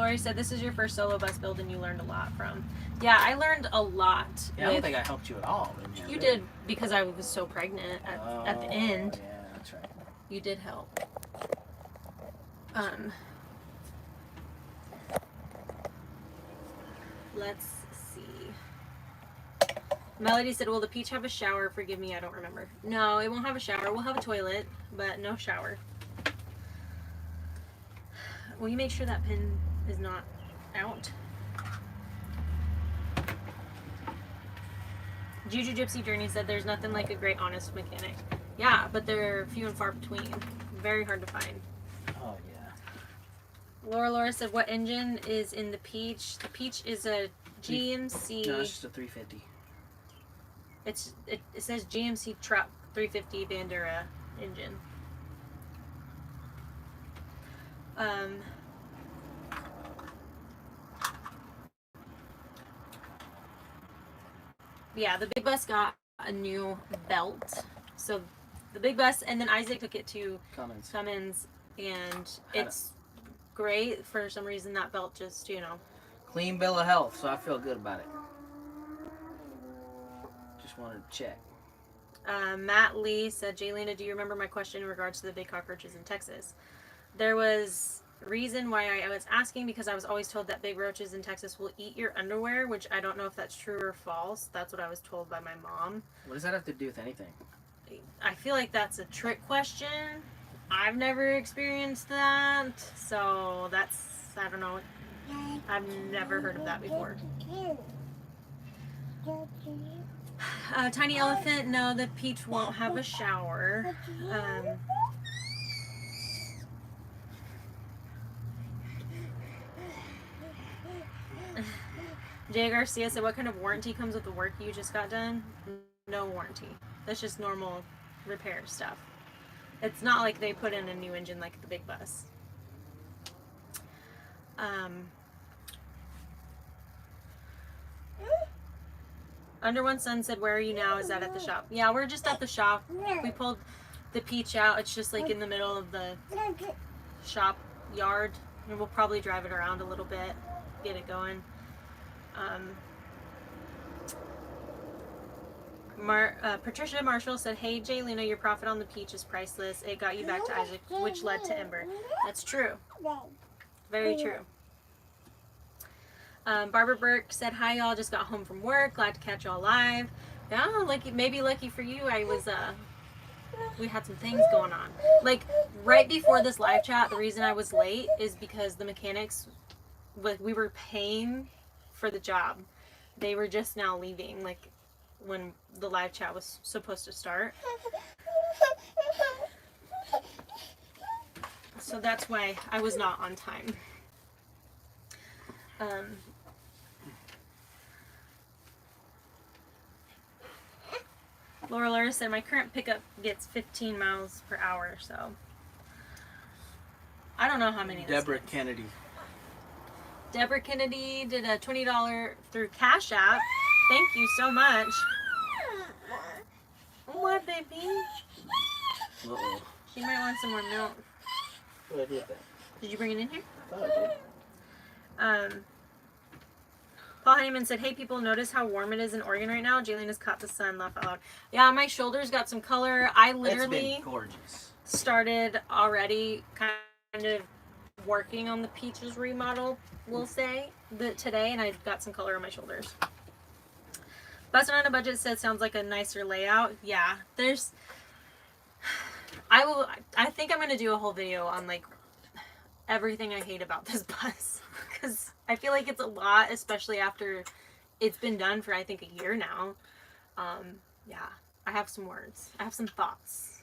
Lori said, this is your first solo bus build and you learned a lot from. Yeah, I learned a lot. Yeah, I don't think I helped you at all. You did, because I was so pregnant at the end. Yeah, that's right. You did help. Let's see. Melody said, will the peach have a shower? Forgive me, I don't remember. No, it won't have a shower. We'll have a toilet, but no shower. Will you make sure that pin is not out? Juju Gypsy Journey said, there's nothing like a great, honest mechanic. Yeah, but they're few and far between. Very hard to find. Oh, yeah. Laura said, what engine is in the Peach? The Peach is a GMC. No, it's just a 350. It says GMC truck 350 Bandura engine. Yeah, the big bus got a new belt. So the big bus, and then Isaac took it to Cummins, and it's great. For some reason, that belt just, you know. Clean bill of health, so I feel good about it. Just wanted to check. Matt Lee said, Jaylena, do you remember my question in regards to the big cockroaches in Texas? There was reason why I was asking, because I was always told that big roaches in Texas will eat your underwear, which I don't know if that's true or false. That's what I was told by my mom. What does that have to do with anything? I feel like that's a trick question. I've never experienced that, so that's, I don't know. I've never heard of that before. Tiny Elephant, no, the Peach won't have a shower. Jay Garcia said, what kind of warranty comes with the work you just got done? No warranty. That's just normal repair stuff. It's not like they put in a new engine like the big bus. Under One Sun said, where are you now? Is that at the shop? Yeah, we're just at the shop. We pulled the Peach out. It's just like in the middle of the shop yard. And we'll probably drive it around a little bit, get it going. Patricia Marshall said, hey Jaylena, your profit on the Peach is priceless. It got you back to Isaac, which led to Ember. That's true. Very true. Barbara Burke said, hi y'all, just got home from work, glad to catch y'all live. Yeah, like maybe lucky for you, I was we had some things going on. Like right before this live chat, the reason I was late is because the mechanics, we were paying for the job. They were just now leaving, like when the live chat was supposed to start. So that's why I was not on time. Laura said, my current pickup gets 15 miles per hour, so I don't know how many. Deborah Kennedy. Deborah Kennedy did a $20 through Cash App. Thank you so much. What, baby? Uh-oh. She might want some more milk. What did that? Did you bring it in here? I thought I did. Paul Honeyman said, hey people, notice how warm it is in Oregon right now? Jaylena's caught the sun, laugh out loud. Yeah, my shoulders got some color. I literally It's been gorgeous. Started already kind of working on the Peaches remodel, we'll say, today, and I got some color on my shoulders. Bustin' on a Budget said, sounds like a nicer layout. Yeah, there's, I think I'm going to do a whole video on like everything I hate about this bus, because I feel like it's a lot, especially after it's been done for I think a year now. Yeah, I have some words. I have some thoughts.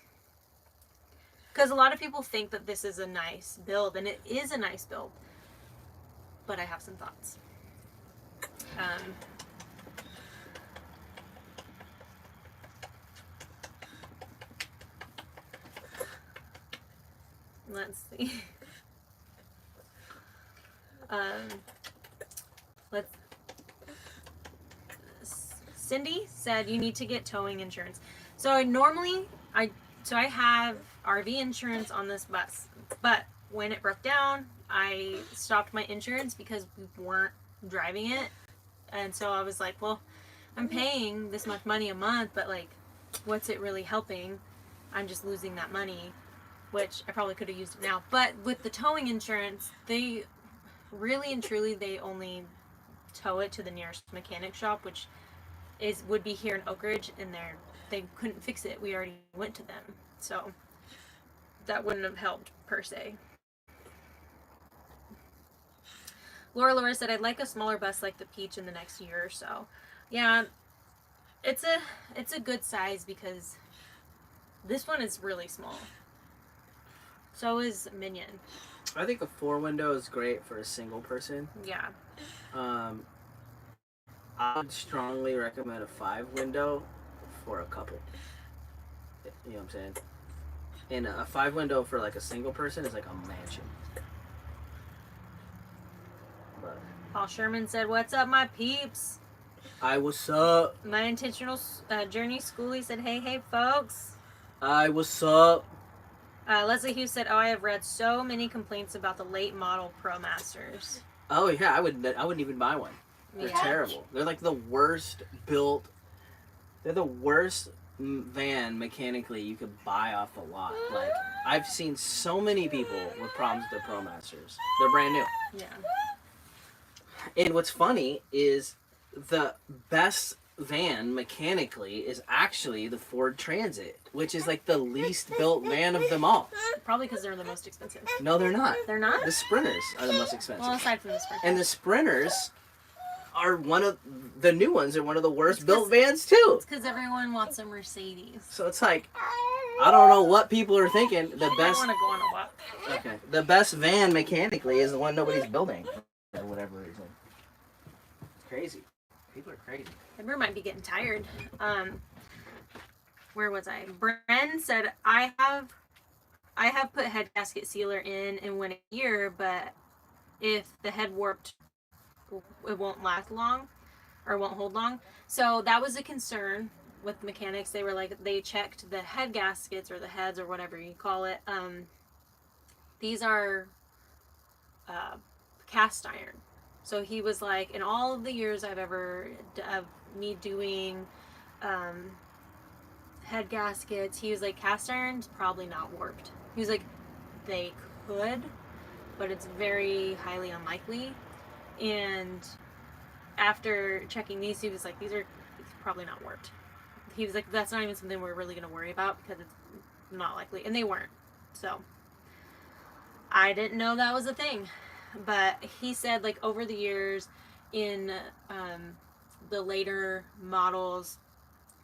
Because a lot of people think that this is a nice build, and it is a nice build. But I have some thoughts. Let's see. Cindy said you need to get towing insurance. So I have RV insurance on this bus, but when it broke down, I stopped my insurance because we weren't driving it. And so I was like, well, I'm paying this much money a month, but like, what's it really helping? I'm just losing that money, which I probably could have used it now. But with the towing insurance, they really and truly, they only tow it to the nearest mechanic shop, which would be here in Oak Ridge, and they couldn't fix it. We already went to them, so that wouldn't have helped per se. Laura said, I'd like a smaller bus like the Peach in the next year or so. Yeah, it's a good size because this one is really small. So is Minion. I think a 4-window is great for a single person. Yeah. I would strongly recommend a 5-window for a couple. You know what I'm saying? And a 5-window for like a single person is like a mansion. But Paul Sherman said, what's up, my peeps? what's up? My intentional journey schoolie said, hey, folks. What's up? Leslie Hughes said, I have read so many complaints about the late model ProMasters. Oh yeah, I wouldn't even buy one. They're terrible. They're like the worst built. They're the worst van mechanically you could buy off the lot. Like, I've seen so many people with problems with their ProMasters. They're brand new. Yeah. And what's funny is the best van mechanically is actually the Ford Transit, which is like the least built van of them all. Probably because they're the most expensive. No, they're not. They're not? The Sprinters are the most expensive. Well, aside from the Sprinters. And the Sprinters are the new ones are one of the worst built vans too. It's because everyone wants a Mercedes. So it's like, I don't know what people are thinking. The I best. want to go on a walk. Okay. The best van mechanically is the one nobody's building for whatever reason. It's crazy. People are crazy. Edward might be getting tired. Where was I? Bren said, I have put head gasket sealer in and went a year, but if the head warped, it won't last long or won't hold long. So that was a concern with the mechanics. They were like, they checked the head gaskets or the heads or whatever you call it. These are cast iron. So he was like, in all of the years of me doing head gaskets, he was like, cast iron's probably not warped. He was like, they could, but it's very highly unlikely. And after checking these, he was like, these are probably not warped. He was like, that's not even something we're really going to worry about because it's not likely. And they weren't. So I didn't know that was a thing. But he said, like, over the years in the later models,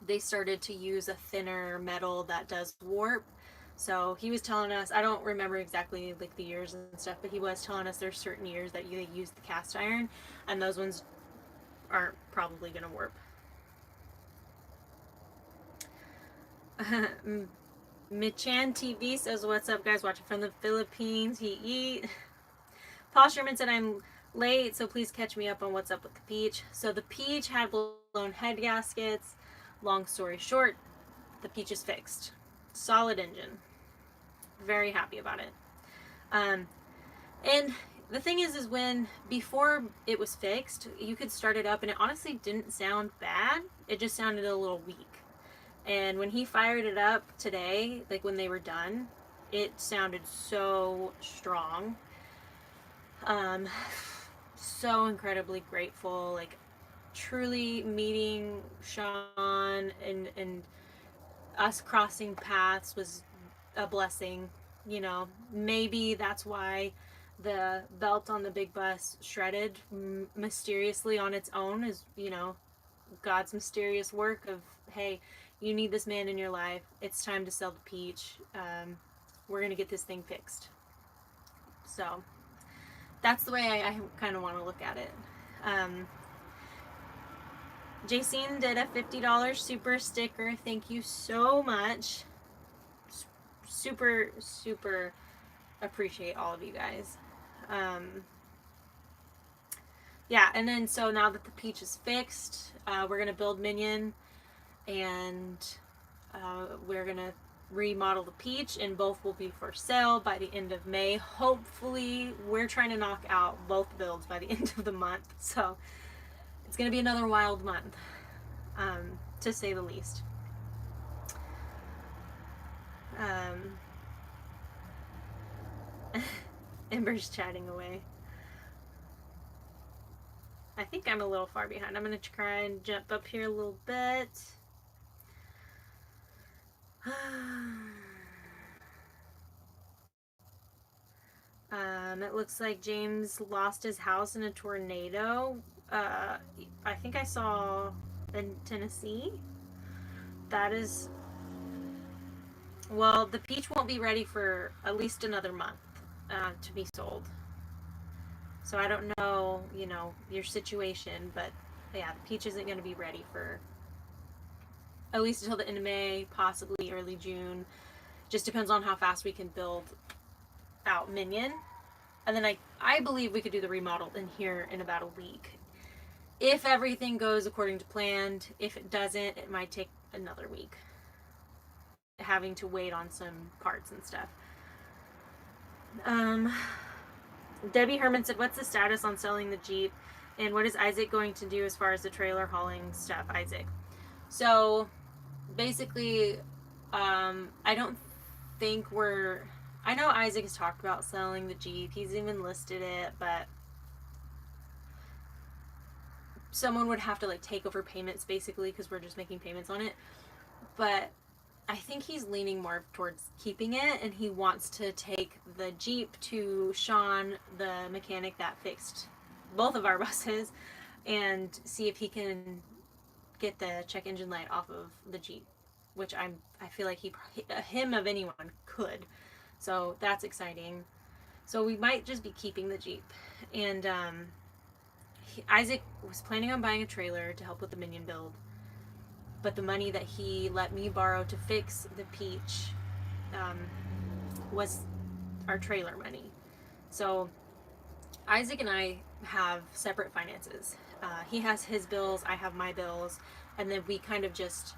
they started to use a thinner metal that does warp. So he was telling us, I don't remember exactly like the years and stuff, but he was telling us there's certain years that they use the cast iron, and those ones aren't probably going to warp. Michan TV says, what's up, guys? Watching from the Philippines. He eat. Paul Sherman said, I'm late, so please catch me up on what's up with the Peach. So the Peach had blown head gaskets. Long story short, the Peach is fixed. Solid engine. Very happy about it. And the thing is when before it was fixed, you could start it up and it honestly didn't sound bad. It just sounded a little weak. And when he fired it up today, like when they were done, it sounded so strong. So incredibly grateful, like truly meeting Sean and us crossing paths was a blessing. You know, maybe that's why the belt on the big bus shredded mysteriously on its own, is, you know, God's mysterious work of, hey, you need this man in your life. It's time to sell the Peach. We're going to get this thing fixed. So that's the way I kind of want to look at it. Jacine did a $50 super sticker. Thank you so much. Super, super appreciate all of you guys. Yeah, and then so now that the Peach is fixed, we're going to build Minion, and we're going to remodel the Peach, and both will be for sale by the end of May. Hopefully, we're trying to knock out both builds by the end of the month. So it's going to be another wild month, to say the least. Ember's chatting away. I think I'm a little far behind. I'm going to try and jump up here a little bit. It looks like James lost his house in a tornado. I think I saw in Tennessee. That is... Well, the Peach won't be ready for at least another month to be sold. So I don't know, you know, your situation, but yeah, the Peach isn't going to be ready for at least until the end of May, possibly early June. Just depends on how fast we can build out Minion. And then I believe we could do the remodel in here in about a week. If everything goes according to plan. If it doesn't, it might take another week. Having to wait on some parts and stuff. Debbie Herman said, what's the status on selling the Jeep? And what is Isaac going to do as far as the trailer hauling stuff, Isaac? So, basically, I don't think I know Isaac has talked about selling the Jeep. He's even listed it, but someone would have to, like, take over payments, basically, because we're just making payments on it. But I think he's leaning more towards keeping it, and he wants to take the Jeep to Sean, the mechanic that fixed both of our buses, and see if he can get the check engine light off of the Jeep, which I feel like him of anyone could. So that's exciting. So we might just be keeping the Jeep. And Isaac was planning on buying a trailer to help with the Minion build. But the money that he let me borrow to fix the Peach was our trailer money. So Isaac and I have separate finances. He has his bills, I have my bills, and then we kind of just,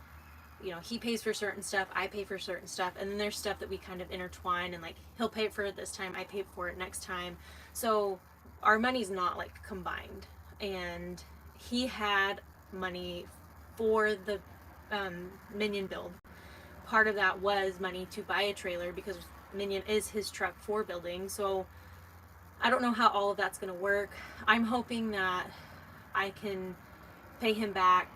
you know, he pays for certain stuff, I pay for certain stuff, and then there's stuff that we kind of intertwine, and like he'll pay for it this time, I pay for it next time. So our money's not like combined. And he had money for the Minion build. Part of that was money to buy a trailer because Minion is his truck for building. So I don't know how all of that's going to work. I'm hoping that I can pay him back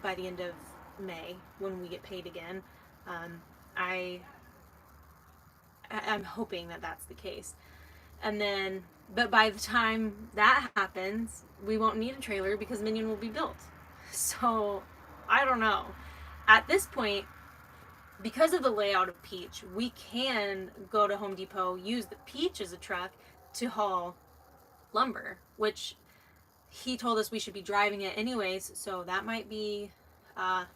by the end of May when we get paid again. I'm hoping that that's the case. And then, but by the time that happens, we won't need a trailer because Minion will be built. So I don't know. At this point, because of the layout of Peach, we can go to Home Depot, use the Peach as a truck to haul lumber, which he told us we should be driving it anyways, so that might be what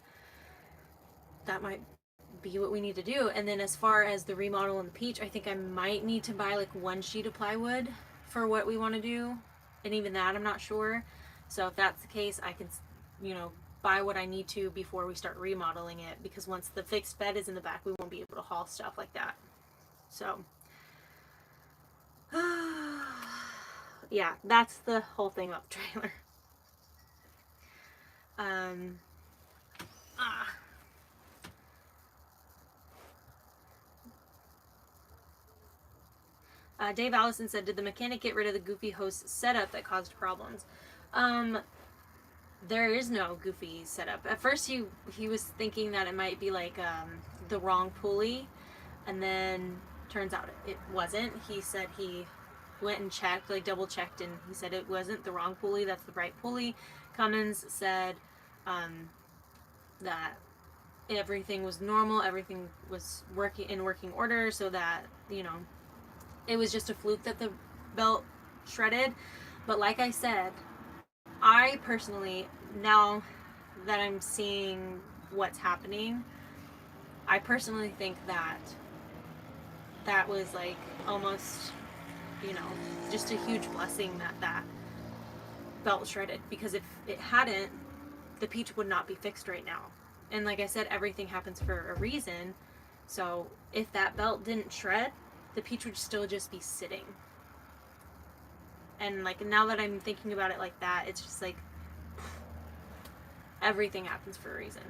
we need to do. And then as far as the remodel in the Peach, I think I might need to buy like one sheet of plywood for what we want to do, and even that I'm not sure. So if that's the case, I can, you know, buy what I need to before we start remodeling it, because once the fixed bed is in the back, we won't be able to haul stuff like that. So yeah, that's the whole thing about the trailer. Dave Allison said, did the mechanic get rid of the goofy host setup that caused problems? There is no goofy setup. At first he was thinking that it might be like the wrong pulley, and then turns out it wasn't. He said he went and checked, like double checked, and he said it wasn't the wrong pulley, that's the right pulley. Cummins said that everything was normal, everything was in working order, so that, you know, it was just a fluke that the belt shredded. But like I said, I personally, now that I'm seeing what's happening, I personally think that was like almost, you know, just a huge blessing that belt shredded, because if it hadn't, the Peach would not be fixed right now. And like I said, everything happens for a reason. So if that belt didn't shred, the peach would still just be sitting. And like now that I'm thinking about it like that, it's just like everything happens for a reason.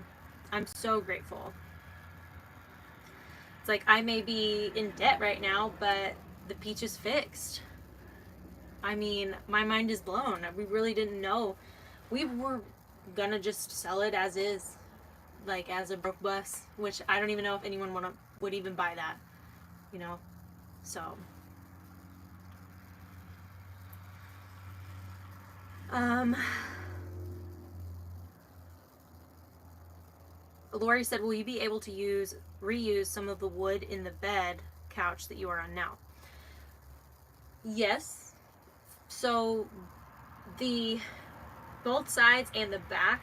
I'm so grateful. It's like I may be in debt right now, but the peach is fixed. I mean, my mind is blown. We really didn't know. We were gonna just sell it as is, like as a broke bus, which I don't even know if anyone would even buy that, you know. So, um, Lori said, "Will you be able to reuse some of the wood in the bed couch that you are on now?" Yes. So the both sides and the back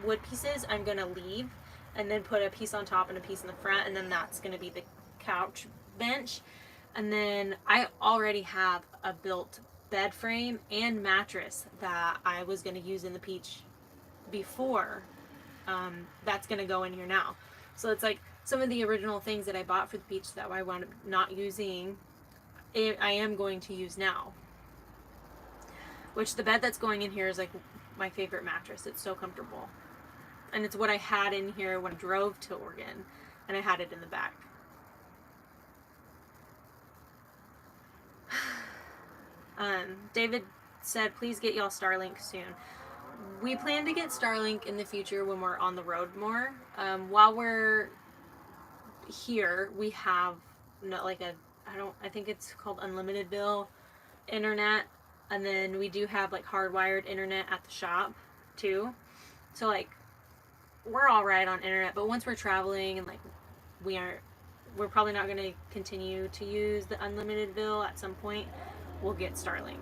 wood pieces I'm gonna leave, and then put a piece on top and a piece in the front, and then that's gonna be the couch bench. And then I already have a built bed frame and mattress that I was gonna use in the peach before. That's gonna go in here now. So it's like some of the original things that I bought for the peach that I wound up not using, I am going to use now. Which the bed that's going in here is like my favorite mattress. It's so comfortable. And it's what I had in here when I drove to Oregon, and I had it in the back. David said, please get y'all Starlink soon. We plan to get Starlink in the future when we're on the road more. While we're here, we have like I think it's called unlimited bill internet, and then we do have like hardwired internet at the shop too. So like we're all right on internet, but once we're traveling and like we're probably not going to continue to use the unlimited bill. At some point we'll get Starlink.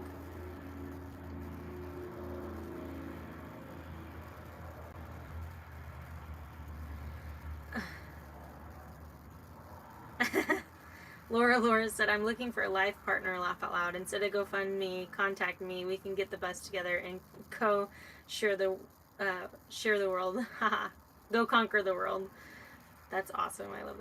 Laura said, I'm looking for a life partner, laugh out loud. Instead of GoFundMe, contact me. We can get the bus together and share the world. Go conquer the world. That's awesome. I love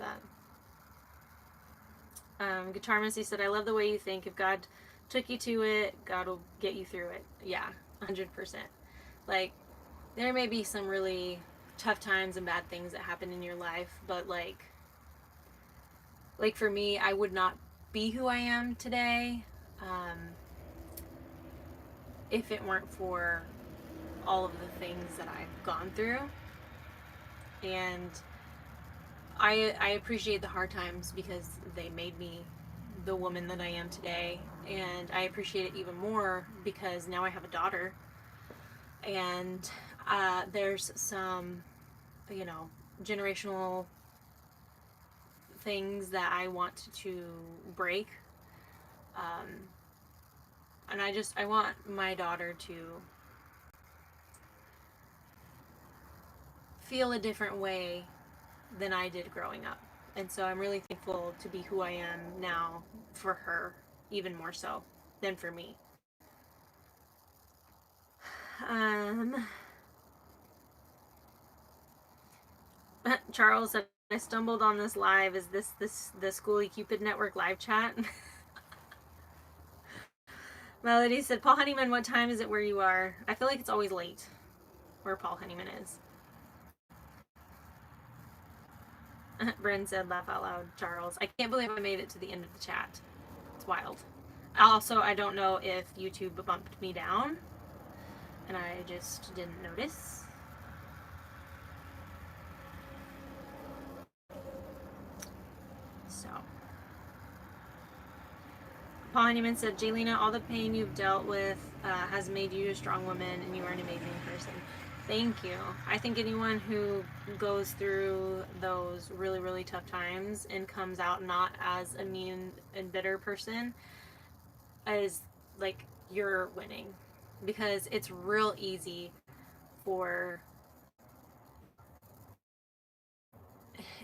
that. Guitar Missy said, I love the way you think. If God took you to it, God will get you through it. Yeah, 100%. Like, there may be some really tough times and bad things that happen in your life, but like for me, I would not be who I am today if it weren't for all of the things that I've gone through. And I appreciate the hard times because they made me the woman that I am today. And I appreciate it even more because now I have a daughter. And there's some, generational things that I want to break. And I want my daughter to feel a different way than I did growing up. And so I'm really thankful to be who I am now for her, even more so than for me. Charles said, I stumbled on this live. Is this the Schoolie Cupid Network live chat? Melody said, Paul Honeyman, what time is it where you are? I feel like it's always late where Paul Honeyman is. Bryn said, laugh out loud, Charles. I can't believe I made it to the end of the chat. It's wild. Also, I don't know if YouTube bumped me down, and I just didn't notice. So. Paul Honeyman said, Jaylina, all the pain you've dealt with has made you a strong woman, and you are an amazing person. Thank you. I think anyone who goes through those really, really tough times and comes out not as a mean and bitter person is like, you're winning. Because it's real easy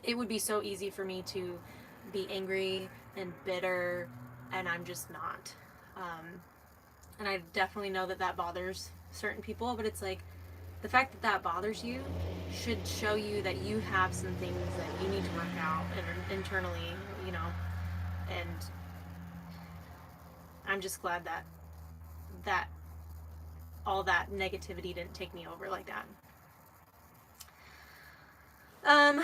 it would be so easy for me to be angry and bitter, and I'm just not. And I definitely know that bothers certain people, but it's like, the fact that that bothers you should show you that you have some things that you need to work out and internally, you know. And I'm just glad that that all that negativity didn't take me over like that. Um,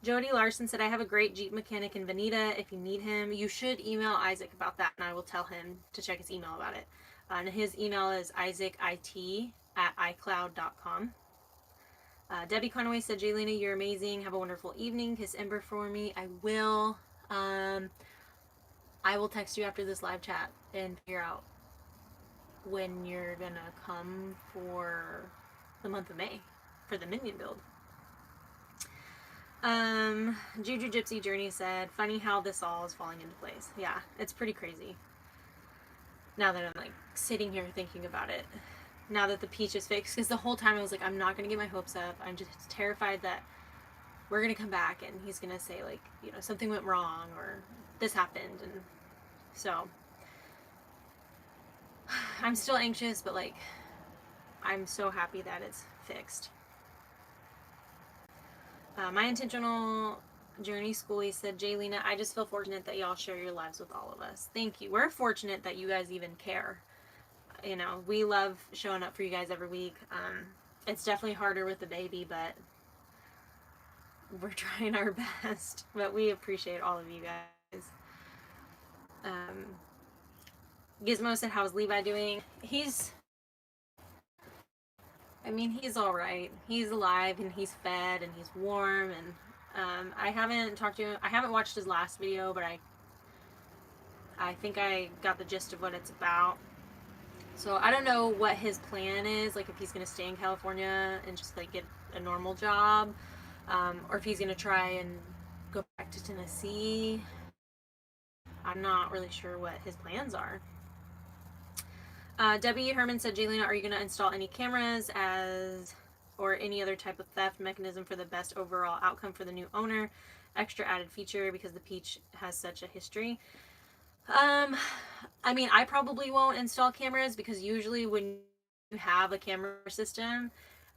Jody Larson said, I have a great Jeep mechanic in Veneta. If you need him, you should email Isaac about that, and I will tell him to check his email about it. And his email is isaacit@icloud.com. Debbie Conaway said, Jaylena, you're amazing. Have a wonderful evening. Kiss Ember for me. I will. I will text you after this live chat and figure out when you're going to come for the month of May for the Minion build. Juju Gypsy Journey said, funny how this all is falling into place. Yeah, it's pretty crazy. Now that I'm like sitting here thinking about it. Now that the peach is fixed. Because the whole time I was like, I'm not going to get my hopes up. I'm just terrified that we're going to come back and he's going to say like, you know, something went wrong or this happened. And so I'm still anxious, but like I'm so happy that it's fixed. My intentional journey schoolie said, Jaylena, I just feel fortunate that y'all share your lives with all of us. Thank you. We're fortunate that you guys even care. You know, we love showing up for you guys every week. It's definitely harder with the baby, but we're trying our best. But we appreciate all of you guys. Gizmo said, how's Levi doing? He's all right. He's alive and he's fed and he's warm. And I haven't talked to him. I haven't watched his last video, but I think I got the gist of what it's about. So I don't know what his plan is, like if he's going to stay in California and just like get a normal job, or if he's going to try and go back to Tennessee. I'm not really sure what his plans are. Debbie Herman said, Jaylena, are you going to install any cameras or any other type of theft mechanism for the best overall outcome for the new owner? Extra added feature because the Peach has such a history. I mean, I probably won't install cameras because usually when you have a camera system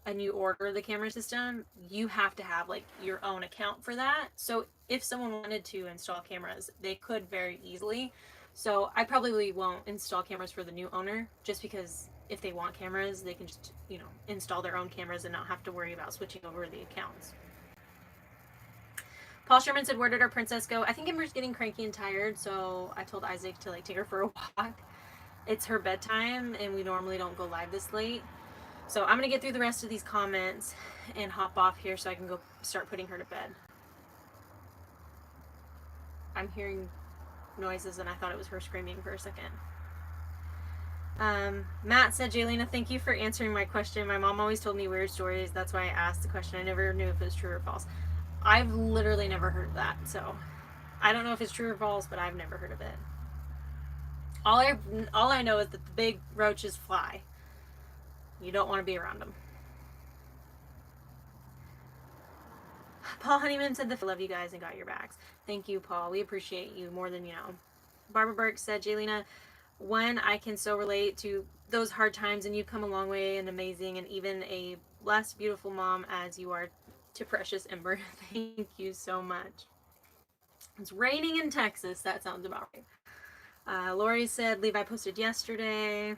and you order the camera system, you have to have like your own account for that. So if someone wanted to install cameras, they could very easily. So I probably won't install cameras for the new owner just because if they want cameras, they can just, you know, install their own cameras and not have to worry about switching over the accounts. Paul Sherman said, where did our princess go? I think Ember's getting cranky and tired, so I told Isaac to like take her for a walk. It's her bedtime and we normally don't go live this late. So I'm going to get through the rest of these comments and hop off here so I can go start putting her to bed. I'm hearing noises and I thought it was her screaming for a second. Matt said, Jaylena, thank you for answering my question. My mom always told me weird stories. That's why I asked the question. I never knew if it was true or false. I've literally never heard of that, so I don't know if it's true or false, but I've never heard of it. All I know is that the big roaches fly. You don't want to be around them. Paul Honeyman said, I love you guys and got your backs. Thank you, Paul. We appreciate you more than you know. Barbara Burke said, Jaylena, when I can so relate to those hard times and you've come a long way and amazing and even a less beautiful mom as you are to precious Ember. Thank you so much. It's raining in Texas. That sounds about right. Lori said, Levi posted yesterday.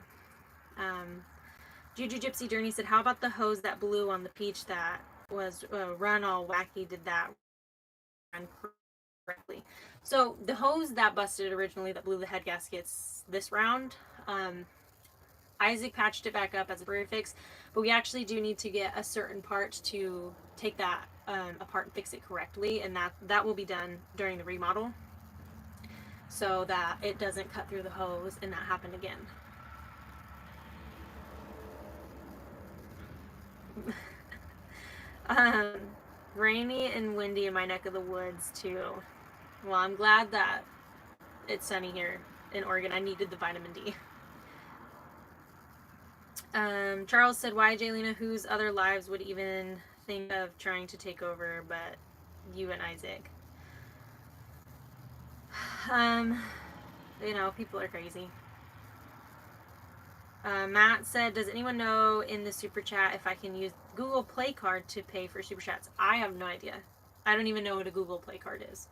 Juju Gypsy Journey said, how about the hose that blew on the Peach that was run all wacky? Did that run correctly? So the hose that busted originally that blew the head gaskets this round, Isaac patched it back up as a temporary fix, but we actually do need to get a certain part to take that apart and fix it correctly, and that will be done during the remodel so that it doesn't cut through the hose and not happen again. Rainy and windy in my neck of the woods too. Well, I'm glad that it's sunny here in Oregon. I needed the vitamin D. Charles said, why, Jaylena, whose other lives would even think of trying to take over but you and Isaac? You know, people are crazy. Matt said, does anyone know in the super chat if I can use Google Play card to pay for super chats? I have no idea. I don't even know what a Google Play card is.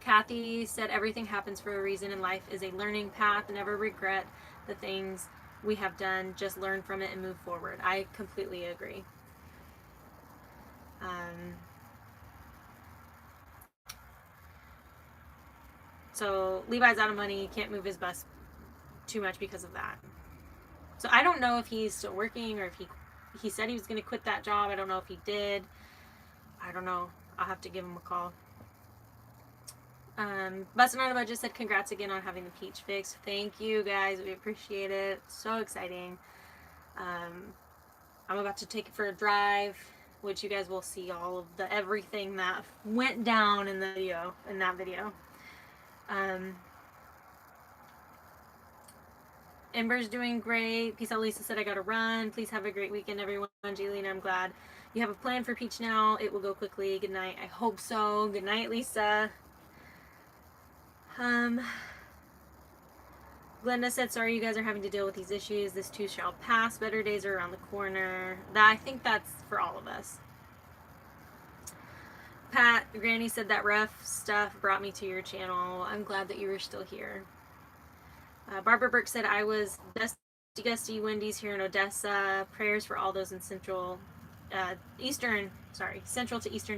Kathy said, everything happens for a reason, and life is a learning path. Never regret the things we have done. Just learn from it and move forward. I completely agree. So Levi's out of money, can't move his bus too much because of that. So I don't know if he's still working or if he said he was going to quit that job. I don't know if he did. I don't know. I'll have to give him a call. Bustin' Out of Budget said, congrats again on having the peach fixed. Thank you guys. We appreciate it. So exciting. I'm about to take it for a drive, which you guys will see all of the everything that went down in that video. Ember's doing great. Peace out, Lisa said, I gotta run. Please have a great weekend, everyone. Jelena, I'm glad you have a plan for Peach now. It will go quickly. Good night. I hope so. Good night, Lisa. Glenda said, sorry you guys are having to deal with these issues. This too shall pass. Better days are around the corner. I think that's for all of us. Pat, Granny said that rough stuff brought me to your channel. I'm glad that you were still here. Barbara Burke said, I was gusty windies here in Odessa. Prayers for all those in central to eastern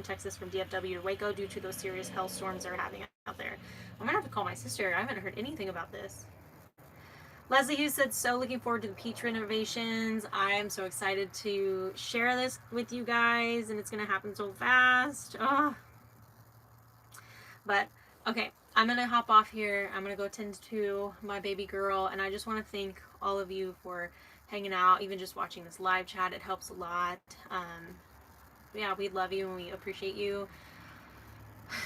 Texas from DFW to Waco due to those serious hailstorms they're having out there. I'm gonna have to call my sister. I haven't heard anything about this. Leslie Hughes said, so looking forward to the peach renovations. I am so excited to share this with you guys, and it's gonna happen so fast. Oh. But okay, I'm gonna hop off here. I'm gonna go tend to my baby girl, and I just want to thank all of you for hanging out, even just watching this live chat. It helps a lot. Yeah, we love you and we appreciate you.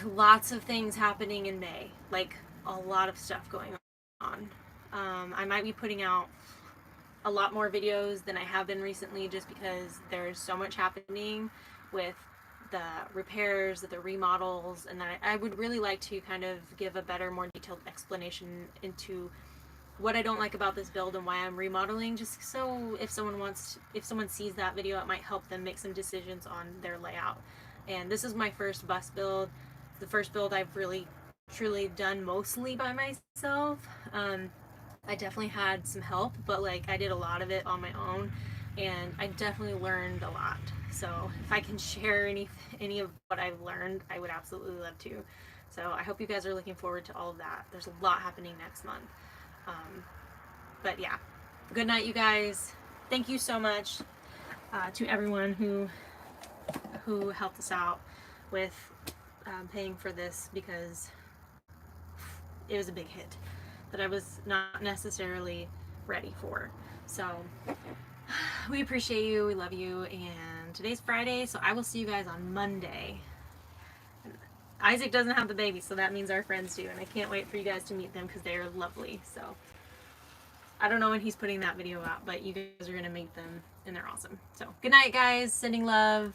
Lots of things happening in May, like a lot of stuff going on. I might be putting out a lot more videos than I have been recently, just because there's so much happening with the repairs, the remodels, and I would really like to kind of give a better, more detailed explanation into what I don't like about this build and why I'm remodeling, just so if someone sees that video, it might help them make some decisions on their layout. And this is my first bus build, the first build I've really truly done mostly by myself. I definitely had some help, but like I did a lot of it on my own, and I definitely learned a lot. So if I can share any of what I've learned, I would absolutely love to. So I hope you guys are looking forward to all of that. There's a lot happening next month. But yeah, good night, you guys. Thank you so much to everyone who helped us out with paying for this, because it was a big hit that I was not necessarily ready for. So we appreciate you, we love you, and today's Friday, so I will see you guys on Monday. Isaac doesn't have the baby, so that means our friends do, and I can't wait for you guys to meet them because they are lovely. So I don't know when he's putting that video out, but you guys are gonna meet them and they're awesome. So good night, guys. Sending love.